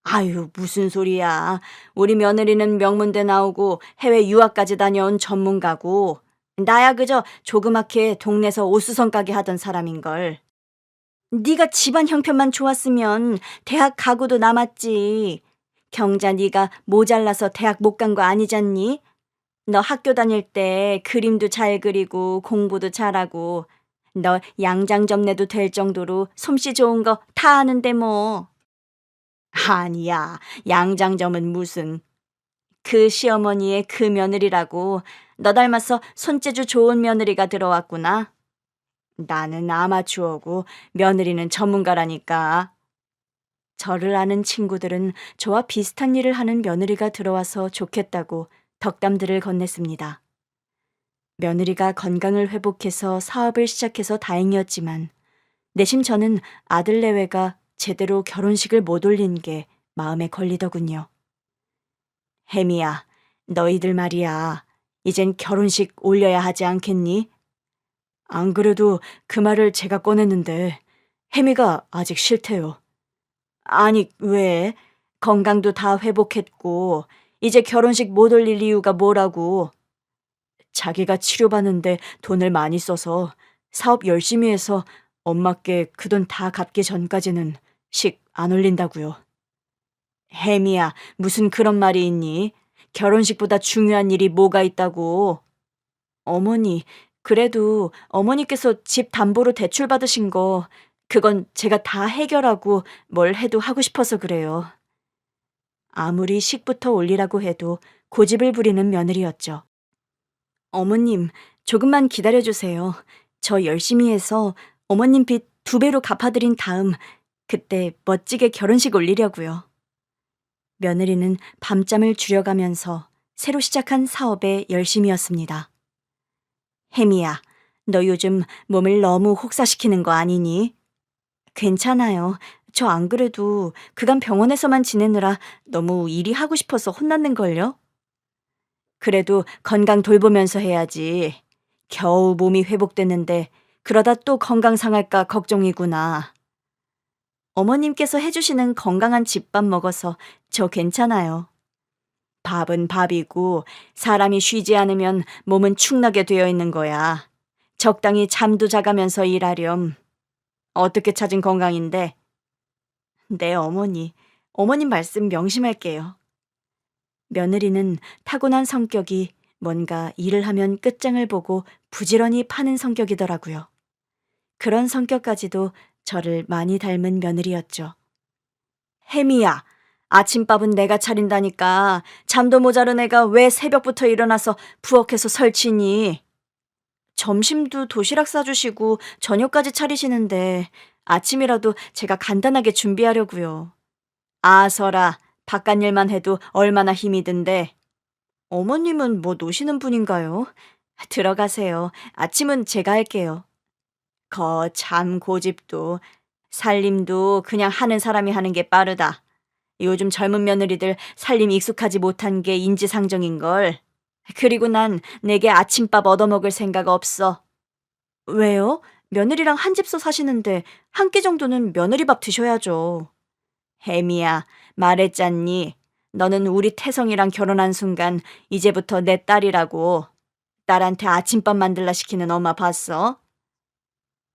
아유, 무슨 소리야. 우리 며느리는 명문대 나오고 해외 유학까지 다녀온 전문가고, 나야 그저 조그맣게 동네에서 옷수선 가게 하던 사람인걸. 네가 집안 형편만 좋았으면 대학 가고도 남았지. 경자 네가 모자라서 대학 못 간 거 아니잖니? 너 학교 다닐 때 그림도 잘 그리고 공부도 잘하고 너 양장점 내도 될 정도로 솜씨 좋은 거 다 아는데 뭐. 아니야, 양장점은 무슨. 그 시어머니의 그 며느리라고 너 닮아서 손재주 좋은 며느리가 들어왔구나. 나는 아마추어고 며느리는 전문가라니까. 저를 아는 친구들은 저와 비슷한 일을 하는 며느리가 들어와서 좋겠다고 덕담들을 건넸습니다. 며느리가 건강을 회복해서 사업을 시작해서 다행이었지만 내심 저는 아들 내외가 제대로 결혼식을 못 올린 게 마음에 걸리더군요. 혜미야, 너희들 말이야. 이젠 결혼식 올려야 하지 않겠니? 안 그래도 그 말을 제가 꺼냈는데 혜미가 아직 싫대요. 아니, 왜? 건강도 다 회복했고 이제 결혼식 못 올릴 이유가 뭐라고? 자기가 치료받는데 돈을 많이 써서 사업 열심히 해서 엄마께 그 돈 다 갚기 전까지는 식 안 올린다고요. 혜미야, 무슨 그런 말이 있니? 결혼식보다 중요한 일이 뭐가 있다고? 어머니, 그래도 어머니께서 집 담보로 대출 받으신 거 그건 제가 다 해결하고 뭘 해도 하고 싶어서 그래요. 아무리 식부터 올리라고 해도 고집을 부리는 며느리였죠. 어머님, 조금만 기다려주세요. 저 열심히 해서 어머님 빚 2배로 갚아드린 다음 그때 멋지게 결혼식 올리려고요. 며느리는 밤잠을 줄여가면서 새로 시작한 사업에 열심이었습니다. 혜미야, 너 요즘 몸을 너무 혹사시키는 거 아니니? 괜찮아요. 저 안 그래도 그간 병원에서만 지내느라 너무 일이 하고 싶어서 혼났는걸요? 그래도 건강 돌보면서 해야지. 겨우 몸이 회복됐는데 그러다 또 건강 상할까 걱정이구나. 어머님께서 해주시는 건강한 집밥 먹어서 저 괜찮아요. 밥은 밥이고 사람이 쉬지 않으면 몸은 축나게 되어 있는 거야. 적당히 잠도 자가면서 일하렴. 어떻게 찾은 건강인데? 네, 어머니. 어머님 말씀 명심할게요. 며느리는 타고난 성격이 뭔가 일을 하면 끝장을 보고 부지런히 파는 성격이더라고요. 그런 성격까지도 저를 많이 닮은 며느리였죠. 혜미야, 아침밥은 내가 차린다니까. 잠도 모자른 애가 왜 새벽부터 일어나서 부엌에서 설치니? 점심도 도시락 싸주시고 저녁까지 차리시는데 아침이라도 제가 간단하게 준비하려고요. 아서라, 바깥 일만 해도 얼마나 힘이 든데. 어머님은 뭐 노시는 분인가요? 들어가세요. 아침은 제가 할게요. 참 고집도. 살림도 그냥 하는 사람이 하는 게 빠르다. 요즘 젊은 며느리들 살림 익숙하지 못한 게 인지상정인걸. 그리고 난 내게 아침밥 얻어먹을 생각 없어. 왜요? 며느리랑 한 집서 사시는데 한 끼 정도는 며느리 밥 드셔야죠. 혜미야, 말했잖니. 너는 우리 태성이랑 결혼한 순간 이제부터 내 딸이라고. 딸한테 아침밥 만들라 시키는 엄마 봤어?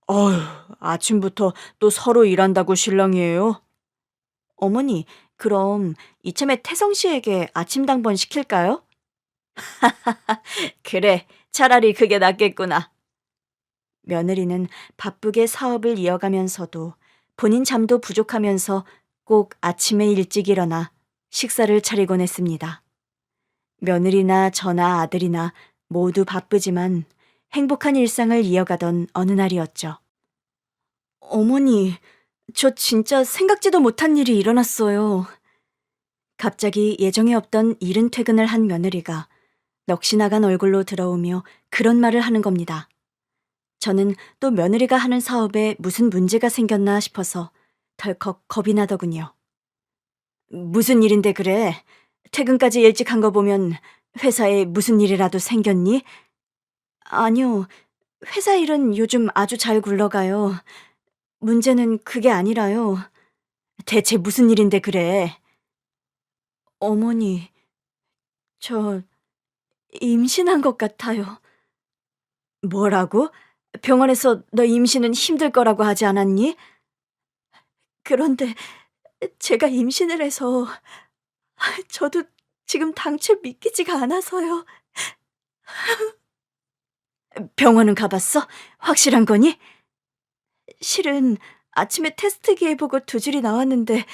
어휴, 아침부터 또 서로 일한다고 실랑이에요? 어머니, 그럼 이참에 태성 씨에게 아침 당번 시킬까요? 그래, 차라리 그게 낫겠구나. 며느리는 바쁘게 사업을 이어가면서도 본인 잠도 부족하면서 꼭 아침에 일찍 일어나 식사를 차리곤 했습니다. 며느리나 저나 아들이나 모두 바쁘지만 행복한 일상을 이어가던 어느 날이었죠. 어머니, 저 진짜 생각지도 못한 일이 일어났어요. 갑자기 예정에 없던 이른 퇴근을 한 며느리가 넋이 나간 얼굴로 들어오며 그런 말을 하는 겁니다. 저는 또 며느리가 하는 사업에 무슨 문제가 생겼나 싶어서 덜컥 겁이 나더군요. 무슨 일인데 그래? 퇴근까지 일찍 한 거 보면 회사에 무슨 일이라도 생겼니? 아니요. 회사 일은 요즘 아주 잘 굴러가요. 문제는 그게 아니라요. 대체 무슨 일인데 그래? 어머니, 저 임신한 것 같아요. 뭐라고? 병원에서 너 임신은 힘들 거라고 하지 않았니? 그런데 제가 임신을 해서 저도 지금 당최 믿기지가 않아서요. 병원은 가봤어? 확실한 거니? 실은 아침에 테스트기에 보고 두 줄이 나왔는데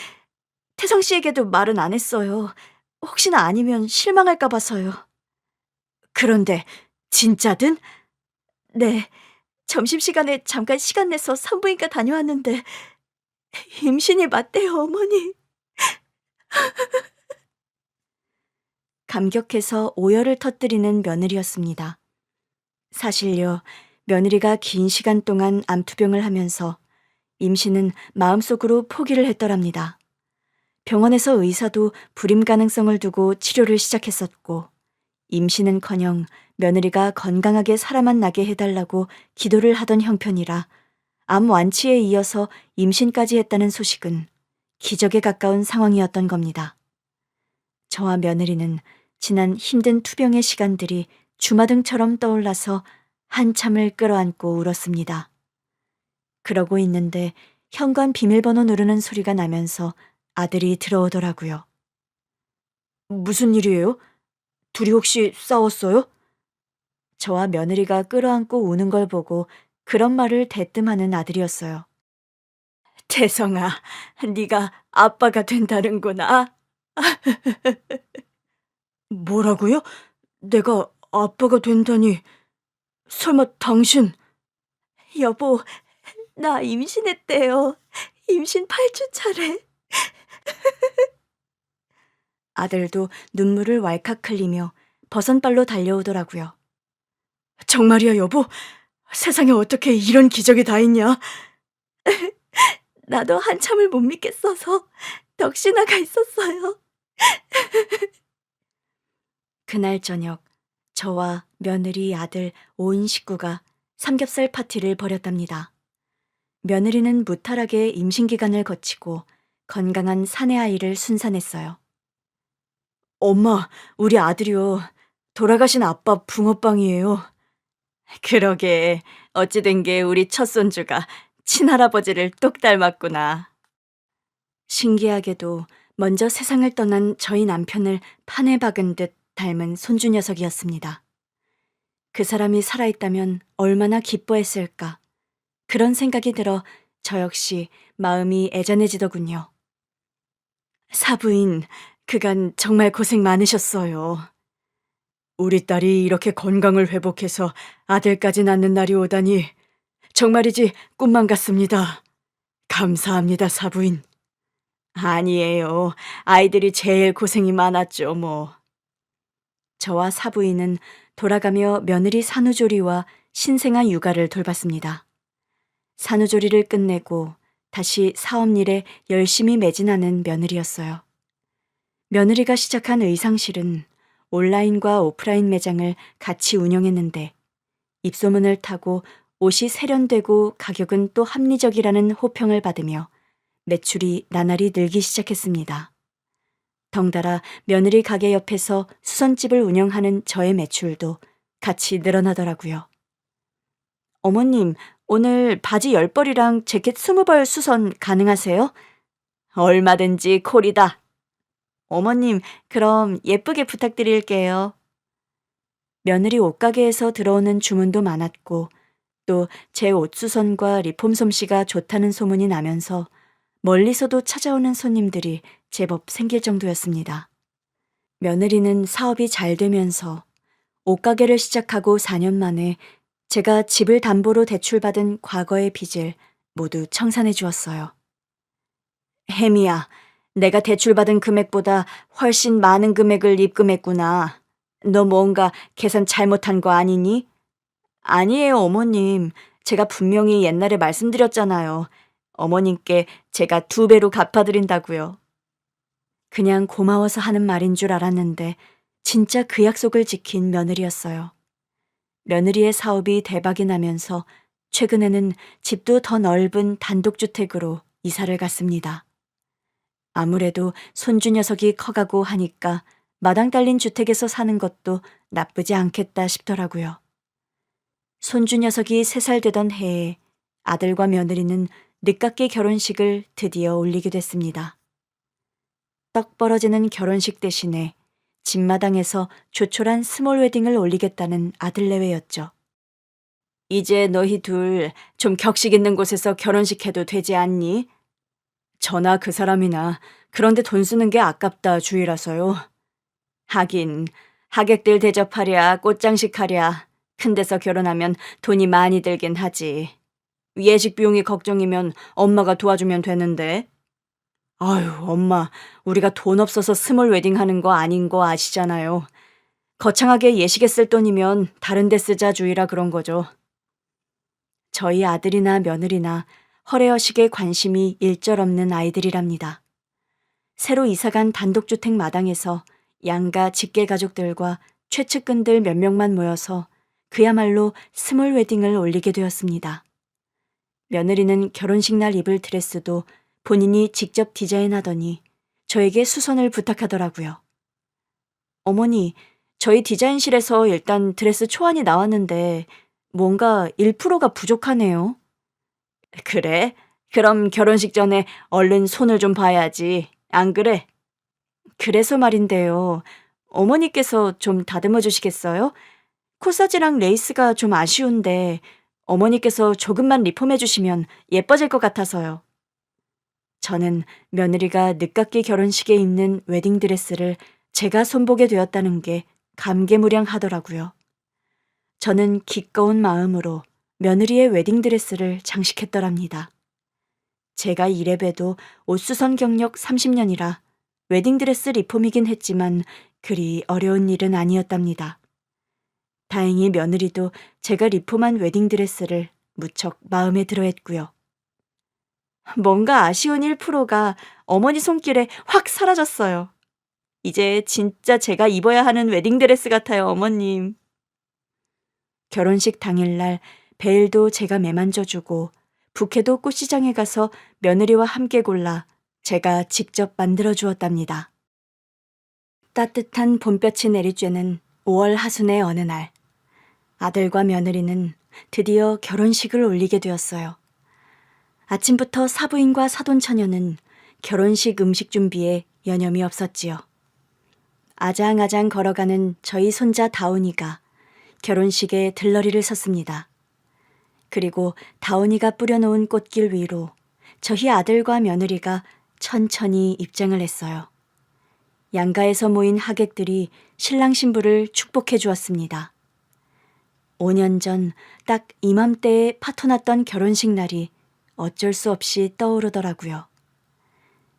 태성 씨에게도 말은 안 했어요. 혹시나 아니면 실망할까 봐서요. 그런데 진짜든? 네. 점심시간에 잠깐 시간 내서 산부인과 다녀왔는데 임신이 맞대요, 어머니. 감격해서 오열을 터뜨리는 며느리였습니다. 사실요, 며느리가 긴 시간 동안 암투병을 하면서 임신은 마음속으로 포기를 했더랍니다. 병원에서 의사도 불임 가능성을 두고 치료를 시작했었고, 임신은커녕 며느리가 건강하게 살아만 나게 해달라고 기도를 하던 형편이라 암 완치에 이어서 임신까지 했다는 소식은 기적에 가까운 상황이었던 겁니다. 저와 며느리는 지난 힘든 투병의 시간들이 주마등처럼 떠올라서 한참을 끌어안고 울었습니다. 그러고 있는데 현관 비밀번호 누르는 소리가 나면서 아들이 들어오더라고요. 무슨 일이에요? 둘이 혹시 싸웠어요? 저와 며느리가 끌어안고 우는 걸 보고 그런 말을 대뜸하는 아들이었어요. 태성아, 네가 아빠가 된다는구나. 뭐라고요? 내가 아빠가 된다니. 설마 당신... 여보, 나 임신했대요. 임신 8주 차래. 아들도 눈물을 왈칵 흘리며 버선발로 달려오더라고요. 정말이야, 여보? 세상에 어떻게 이런 기적이 다 있냐? 나도 한참을 못 믿겠어서 넋이 나가 있었어요. 그날 저녁, 저와 며느리, 아들, 온 식구가 삼겹살 파티를 벌였답니다. 며느리는 무탈하게 임신기간을 거치고 건강한 사내 아이를 순산했어요. 엄마, 우리 아들이요. 돌아가신 아빠 붕어빵이에요. 그러게, 어찌 된 게 우리 첫 손주가 친할아버지를 똑 닮았구나. 신기하게도 먼저 세상을 떠난 저희 남편을 판에 박은 듯 닮은 손주 녀석이었습니다. 그 사람이 살아있다면 얼마나 기뻐했을까. 그런 생각이 들어 저 역시 마음이 애잔해지더군요. 사부인, 그간 정말 고생 많으셨어요. 우리 딸이 이렇게 건강을 회복해서 아들까지 낳는 날이 오다니 정말이지 꿈만 같습니다. 감사합니다, 사부인. 아니에요. 아이들이 제일 고생이 많았죠, 뭐. 저와 사부인은 돌아가며 며느리 산후조리와 신생아 육아를 돌봤습니다. 산후조리를 끝내고 다시 사업일에 열심히 매진하는 며느리였어요. 며느리가 시작한 의상실은 온라인과 오프라인 매장을 같이 운영했는데 입소문을 타고 옷이 세련되고 가격은 또 합리적이라는 호평을 받으며 매출이 나날이 늘기 시작했습니다. 덩달아 며느리 가게 옆에서 수선집을 운영하는 저의 매출도 같이 늘어나더라고요. 어머님, 오늘 바지 10벌이랑 재킷 20벌 수선 가능하세요? 얼마든지 콜이다. 어머님, 그럼 예쁘게 부탁드릴게요. 며느리 옷가게에서 들어오는 주문도 많았고 또 제 옷수선과 리폼 솜씨가 좋다는 소문이 나면서 멀리서도 찾아오는 손님들이 제법 생길 정도였습니다. 며느리는 사업이 잘 되면서 옷가게를 시작하고 4년 만에 제가 집을 담보로 대출받은 과거의 빚을 모두 청산해 주었어요. 혜미야, 내가 대출받은 금액보다 훨씬 많은 금액을 입금했구나. 너 뭔가 계산 잘못한 거 아니니? 아니에요, 어머님. 제가 분명히 옛날에 말씀드렸잖아요. 어머님께 제가 2배로 갚아드린다고요. 그냥 고마워서 하는 말인 줄 알았는데 진짜 그 약속을 지킨 며느리였어요. 며느리의 사업이 대박이 나면서 최근에는 집도 더 넓은 단독주택으로 이사를 갔습니다. 아무래도 손주 녀석이 커가고 하니까 마당 딸린 주택에서 사는 것도 나쁘지 않겠다 싶더라고요. 손주 녀석이 3살 되던 해에 아들과 며느리는 늦깎이 결혼식을 드디어 올리게 됐습니다. 떡 벌어지는 결혼식 대신에 집마당에서 조촐한 스몰 웨딩을 올리겠다는 아들내외였죠. 이제 너희 둘 좀 격식 있는 곳에서 결혼식 해도 되지 않니? 저나 그 사람이나 그런데 돈 쓰는 게 아깝다 주의라서요. 하긴 하객들 대접하랴 꽃장식 하랴 큰 데서 결혼하면 돈이 많이 들긴 하지. 예식 비용이 걱정이면 엄마가 도와주면 되는데. 아유, 엄마, 우리가 돈 없어서 스몰 웨딩 하는 거 아닌 거 아시잖아요. 거창하게 예식에 쓸 돈이면 다른 데 쓰자 주의라 그런 거죠. 저희 아들이나 며느리나 허례허식에 관심이 일절 없는 아이들이랍니다. 새로 이사간 단독주택 마당에서 양가 직계 가족들과 최측근들 몇 명만 모여서 그야말로 스몰 웨딩을 올리게 되었습니다. 며느리는 결혼식 날 입을 드레스도 본인이 직접 디자인하더니 저에게 수선을 부탁하더라고요. 어머니, 저희 디자인실에서 일단 드레스 초안이 나왔는데 뭔가 1%가 부족하네요. 그래? 그럼 결혼식 전에 얼른 손을 좀 봐야지. 안 그래? 그래서 말인데요. 어머니께서 좀 다듬어 주시겠어요? 코사지랑 레이스가 좀 아쉬운데 어머니께서 조금만 리폼해 주시면 예뻐질 것 같아서요. 저는 며느리가 늦깎이 결혼식에 입는 웨딩드레스를 제가 손보게 되었다는 게 감개무량하더라고요. 저는 기꺼운 마음으로 며느리의 웨딩드레스를 장식했더랍니다. 제가 이래봬도 옷수선 경력 30년이라 웨딩드레스 리폼이긴 했지만 그리 어려운 일은 아니었답니다. 다행히 며느리도 제가 리폼한 웨딩드레스를 무척 마음에 들어했고요. 뭔가 아쉬운 1%가 어머니 손길에 확 사라졌어요. 이제 진짜 제가 입어야 하는 웨딩드레스 같아요, 어머님. 결혼식 당일날 베일도 제가 매만져주고 부케도 꽃시장에 가서 며느리와 함께 골라 제가 직접 만들어 주었답니다. 따뜻한 봄볕이 내리쬐는 5월 하순의 어느 날, 아들과 며느리는 드디어 결혼식을 올리게 되었어요. 아침부터 사부인과 사돈처녀는 결혼식 음식 준비에 여념이 없었지요. 아장아장 걸어가는 저희 손자 다운이가 결혼식에 들러리를 섰습니다. 그리고 다온이가 뿌려놓은 꽃길 위로 저희 아들과 며느리가 천천히 입장을 했어요. 양가에서 모인 하객들이 신랑 신부를 축복해 주었습니다. 5년 전 딱 이맘때에 파토났던 결혼식 날이 어쩔 수 없이 떠오르더라고요.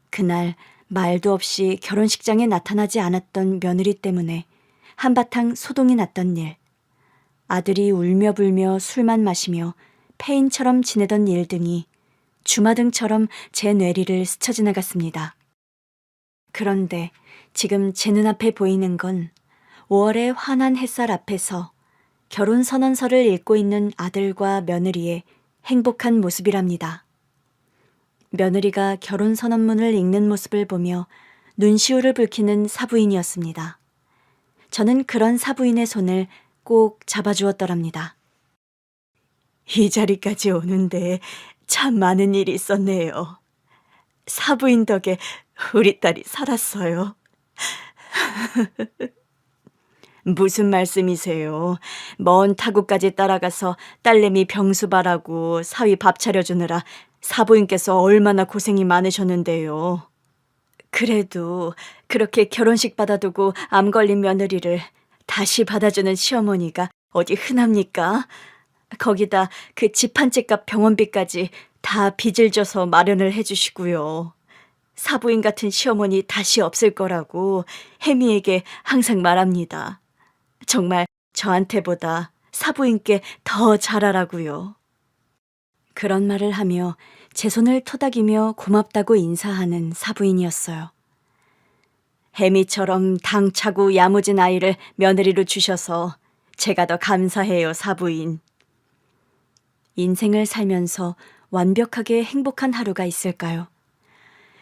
그날 말도 없이 결혼식장에 나타나지 않았던 며느리 때문에 한바탕 소동이 났던 일, 아들이 울며 불며 술만 마시며 폐인처럼 지내던 일 등이 주마등처럼 제 뇌리를 스쳐 지나갔습니다. 그런데 지금 제 눈앞에 보이는 건 5월의 환한 햇살 앞에서 결혼선언서를 읽고 있는 아들과 며느리의 행복한 모습이랍니다. 며느리가 결혼선언문을 읽는 모습을 보며 눈시울을 붉히는 사부인이었습니다. 저는 그런 사부인의 손을 꼭 잡아주었더랍니다. 이 자리까지 오는데 참 많은 일이 있었네요. 사부인 덕에 우리 딸이 살았어요. 무슨 말씀이세요? 먼 타국까지 따라가서 딸내미 병수 바라고 사위 밥 차려주느라 사부인께서 얼마나 고생이 많으셨는데요. 그래도 그렇게 결혼식 받아두고 암 걸린 며느리를 다시 받아주는 시어머니가 어디 흔합니까? 거기다 그 집 한 채 값 병원비까지 다 빚을 져서 마련을 해주시고요. 사부인 같은 시어머니 다시 없을 거라고 혜미에게 항상 말합니다. 정말 저한테보다 사부인께 더 잘하라고요. 그런 말을 하며 제 손을 토닥이며 고맙다고 인사하는 사부인이었어요. 혜미처럼 당차고 야무진 아이를 며느리로 주셔서 제가 더 감사해요, 사부인. 인생을 살면서 완벽하게 행복한 하루가 있을까요?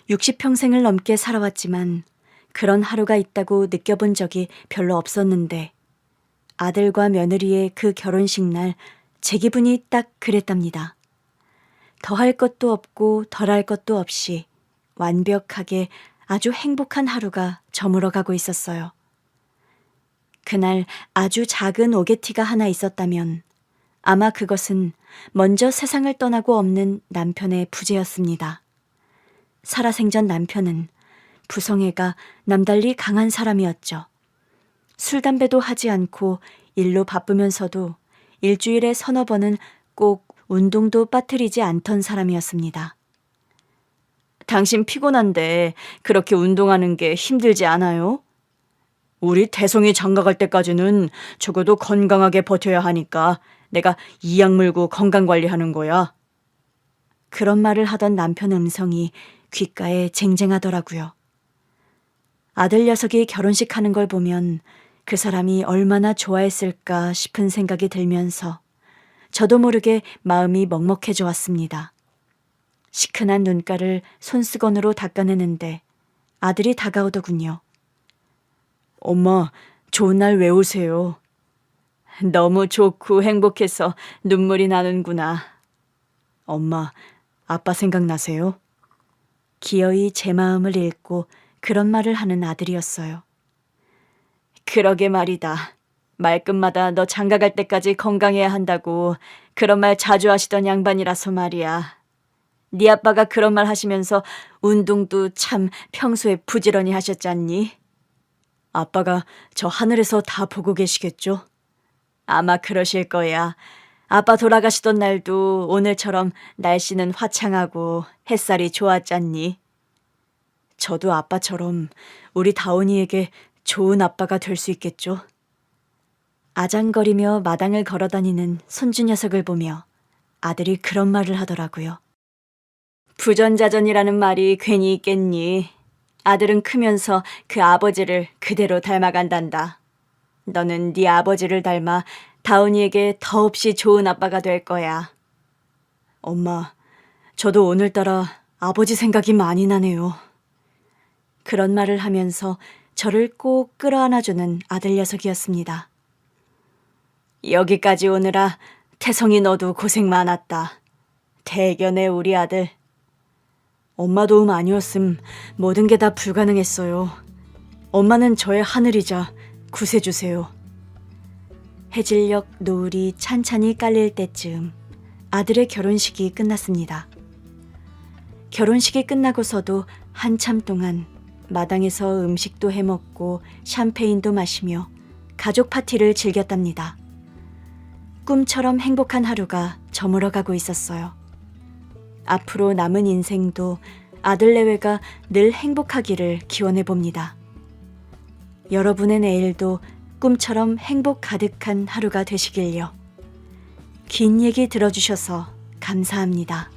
60평생을 넘게 살아왔지만 그런 하루가 있다고 느껴본 적이 별로 없었는데 아들과 며느리의 그 결혼식 날 제 기분이 딱 그랬답니다. 더할 것도 없고 덜할 것도 없이 완벽하게 아주 행복한 하루가 저물어가고 있었어요. 그날 아주 작은 오게티가 하나 있었다면 아마 그것은 먼저 세상을 떠나고 없는 남편의 부재였습니다. 살아생전 남편은 부성애가 남달리 강한 사람이었죠. 술, 담배도 하지 않고 일로 바쁘면서도 일주일에 서너 번은 꼭 운동도 빠뜨리지 않던 사람이었습니다. 당신 피곤한데 그렇게 운동하는 게 힘들지 않아요? 우리 태송이 장가갈 때까지는 적어도 건강하게 버텨야 하니까 내가 이약 물고 건강관리하는 거야. 그런 말을 하던 남편 음성이 귓가에 쟁쟁하더라고요. 아들 녀석이 결혼식 하는 걸 보면 그 사람이 얼마나 좋아했을까 싶은 생각이 들면서 저도 모르게 마음이 먹먹해져 왔습니다. 시큰한 눈가를 손수건으로 닦아내는데 아들이 다가오더군요. 엄마, 좋은 날 왜 오세요? 너무 좋고 행복해서 눈물이 나는구나. 엄마, 아빠 생각나세요? 기어이 제 마음을 읽고 그런 말을 하는 아들이었어요. 그러게 말이다. 말끝마다 너 장가갈 때까지 건강해야 한다고 그런 말 자주 하시던 양반이라서 말이야. 네 아빠가 그런 말 하시면서 운동도 참 평소에 부지런히 하셨잖니? 아빠가 저 하늘에서 다 보고 계시겠죠? 아마 그러실 거야. 아빠 돌아가시던 날도 오늘처럼 날씨는 화창하고 햇살이 좋았잖니? 저도 아빠처럼 우리 다온이에게 좋은 아빠가 될 수 있겠죠? 아장거리며 마당을 걸어다니는 손주 녀석을 보며 아들이 그런 말을 하더라고요. 부전자전이라는 말이 괜히 있겠니? 아들은 크면서 그 아버지를 그대로 닮아간단다. 너는 네 아버지를 닮아 다온이에게 더없이 좋은 아빠가 될 거야. 엄마, 저도 오늘따라 아버지 생각이 많이 나네요. 그런 말을 하면서 저를 꼭 끌어안아주는 아들 녀석이었습니다. 여기까지 오느라 태성이 너도 고생 많았다. 대견해 우리 아들. 엄마 도움 아니었음 모든 게 다 불가능했어요. 엄마는 저의 하늘이자 구세주세요. 해질녘 노을이 찬찬히 깔릴 때쯤 아들의 결혼식이 끝났습니다. 결혼식이 끝나고서도 한참 동안 마당에서 음식도 해먹고 샴페인도 마시며 가족 파티를 즐겼답니다. 꿈처럼 행복한 하루가 저물어가고 있었어요. 앞으로 남은 인생도 아들 내외가 늘 행복하기를 기원해 봅니다. 여러분의 내일도 꿈처럼 행복 가득한 하루가 되시길요. 긴 얘기 들어주셔서 감사합니다.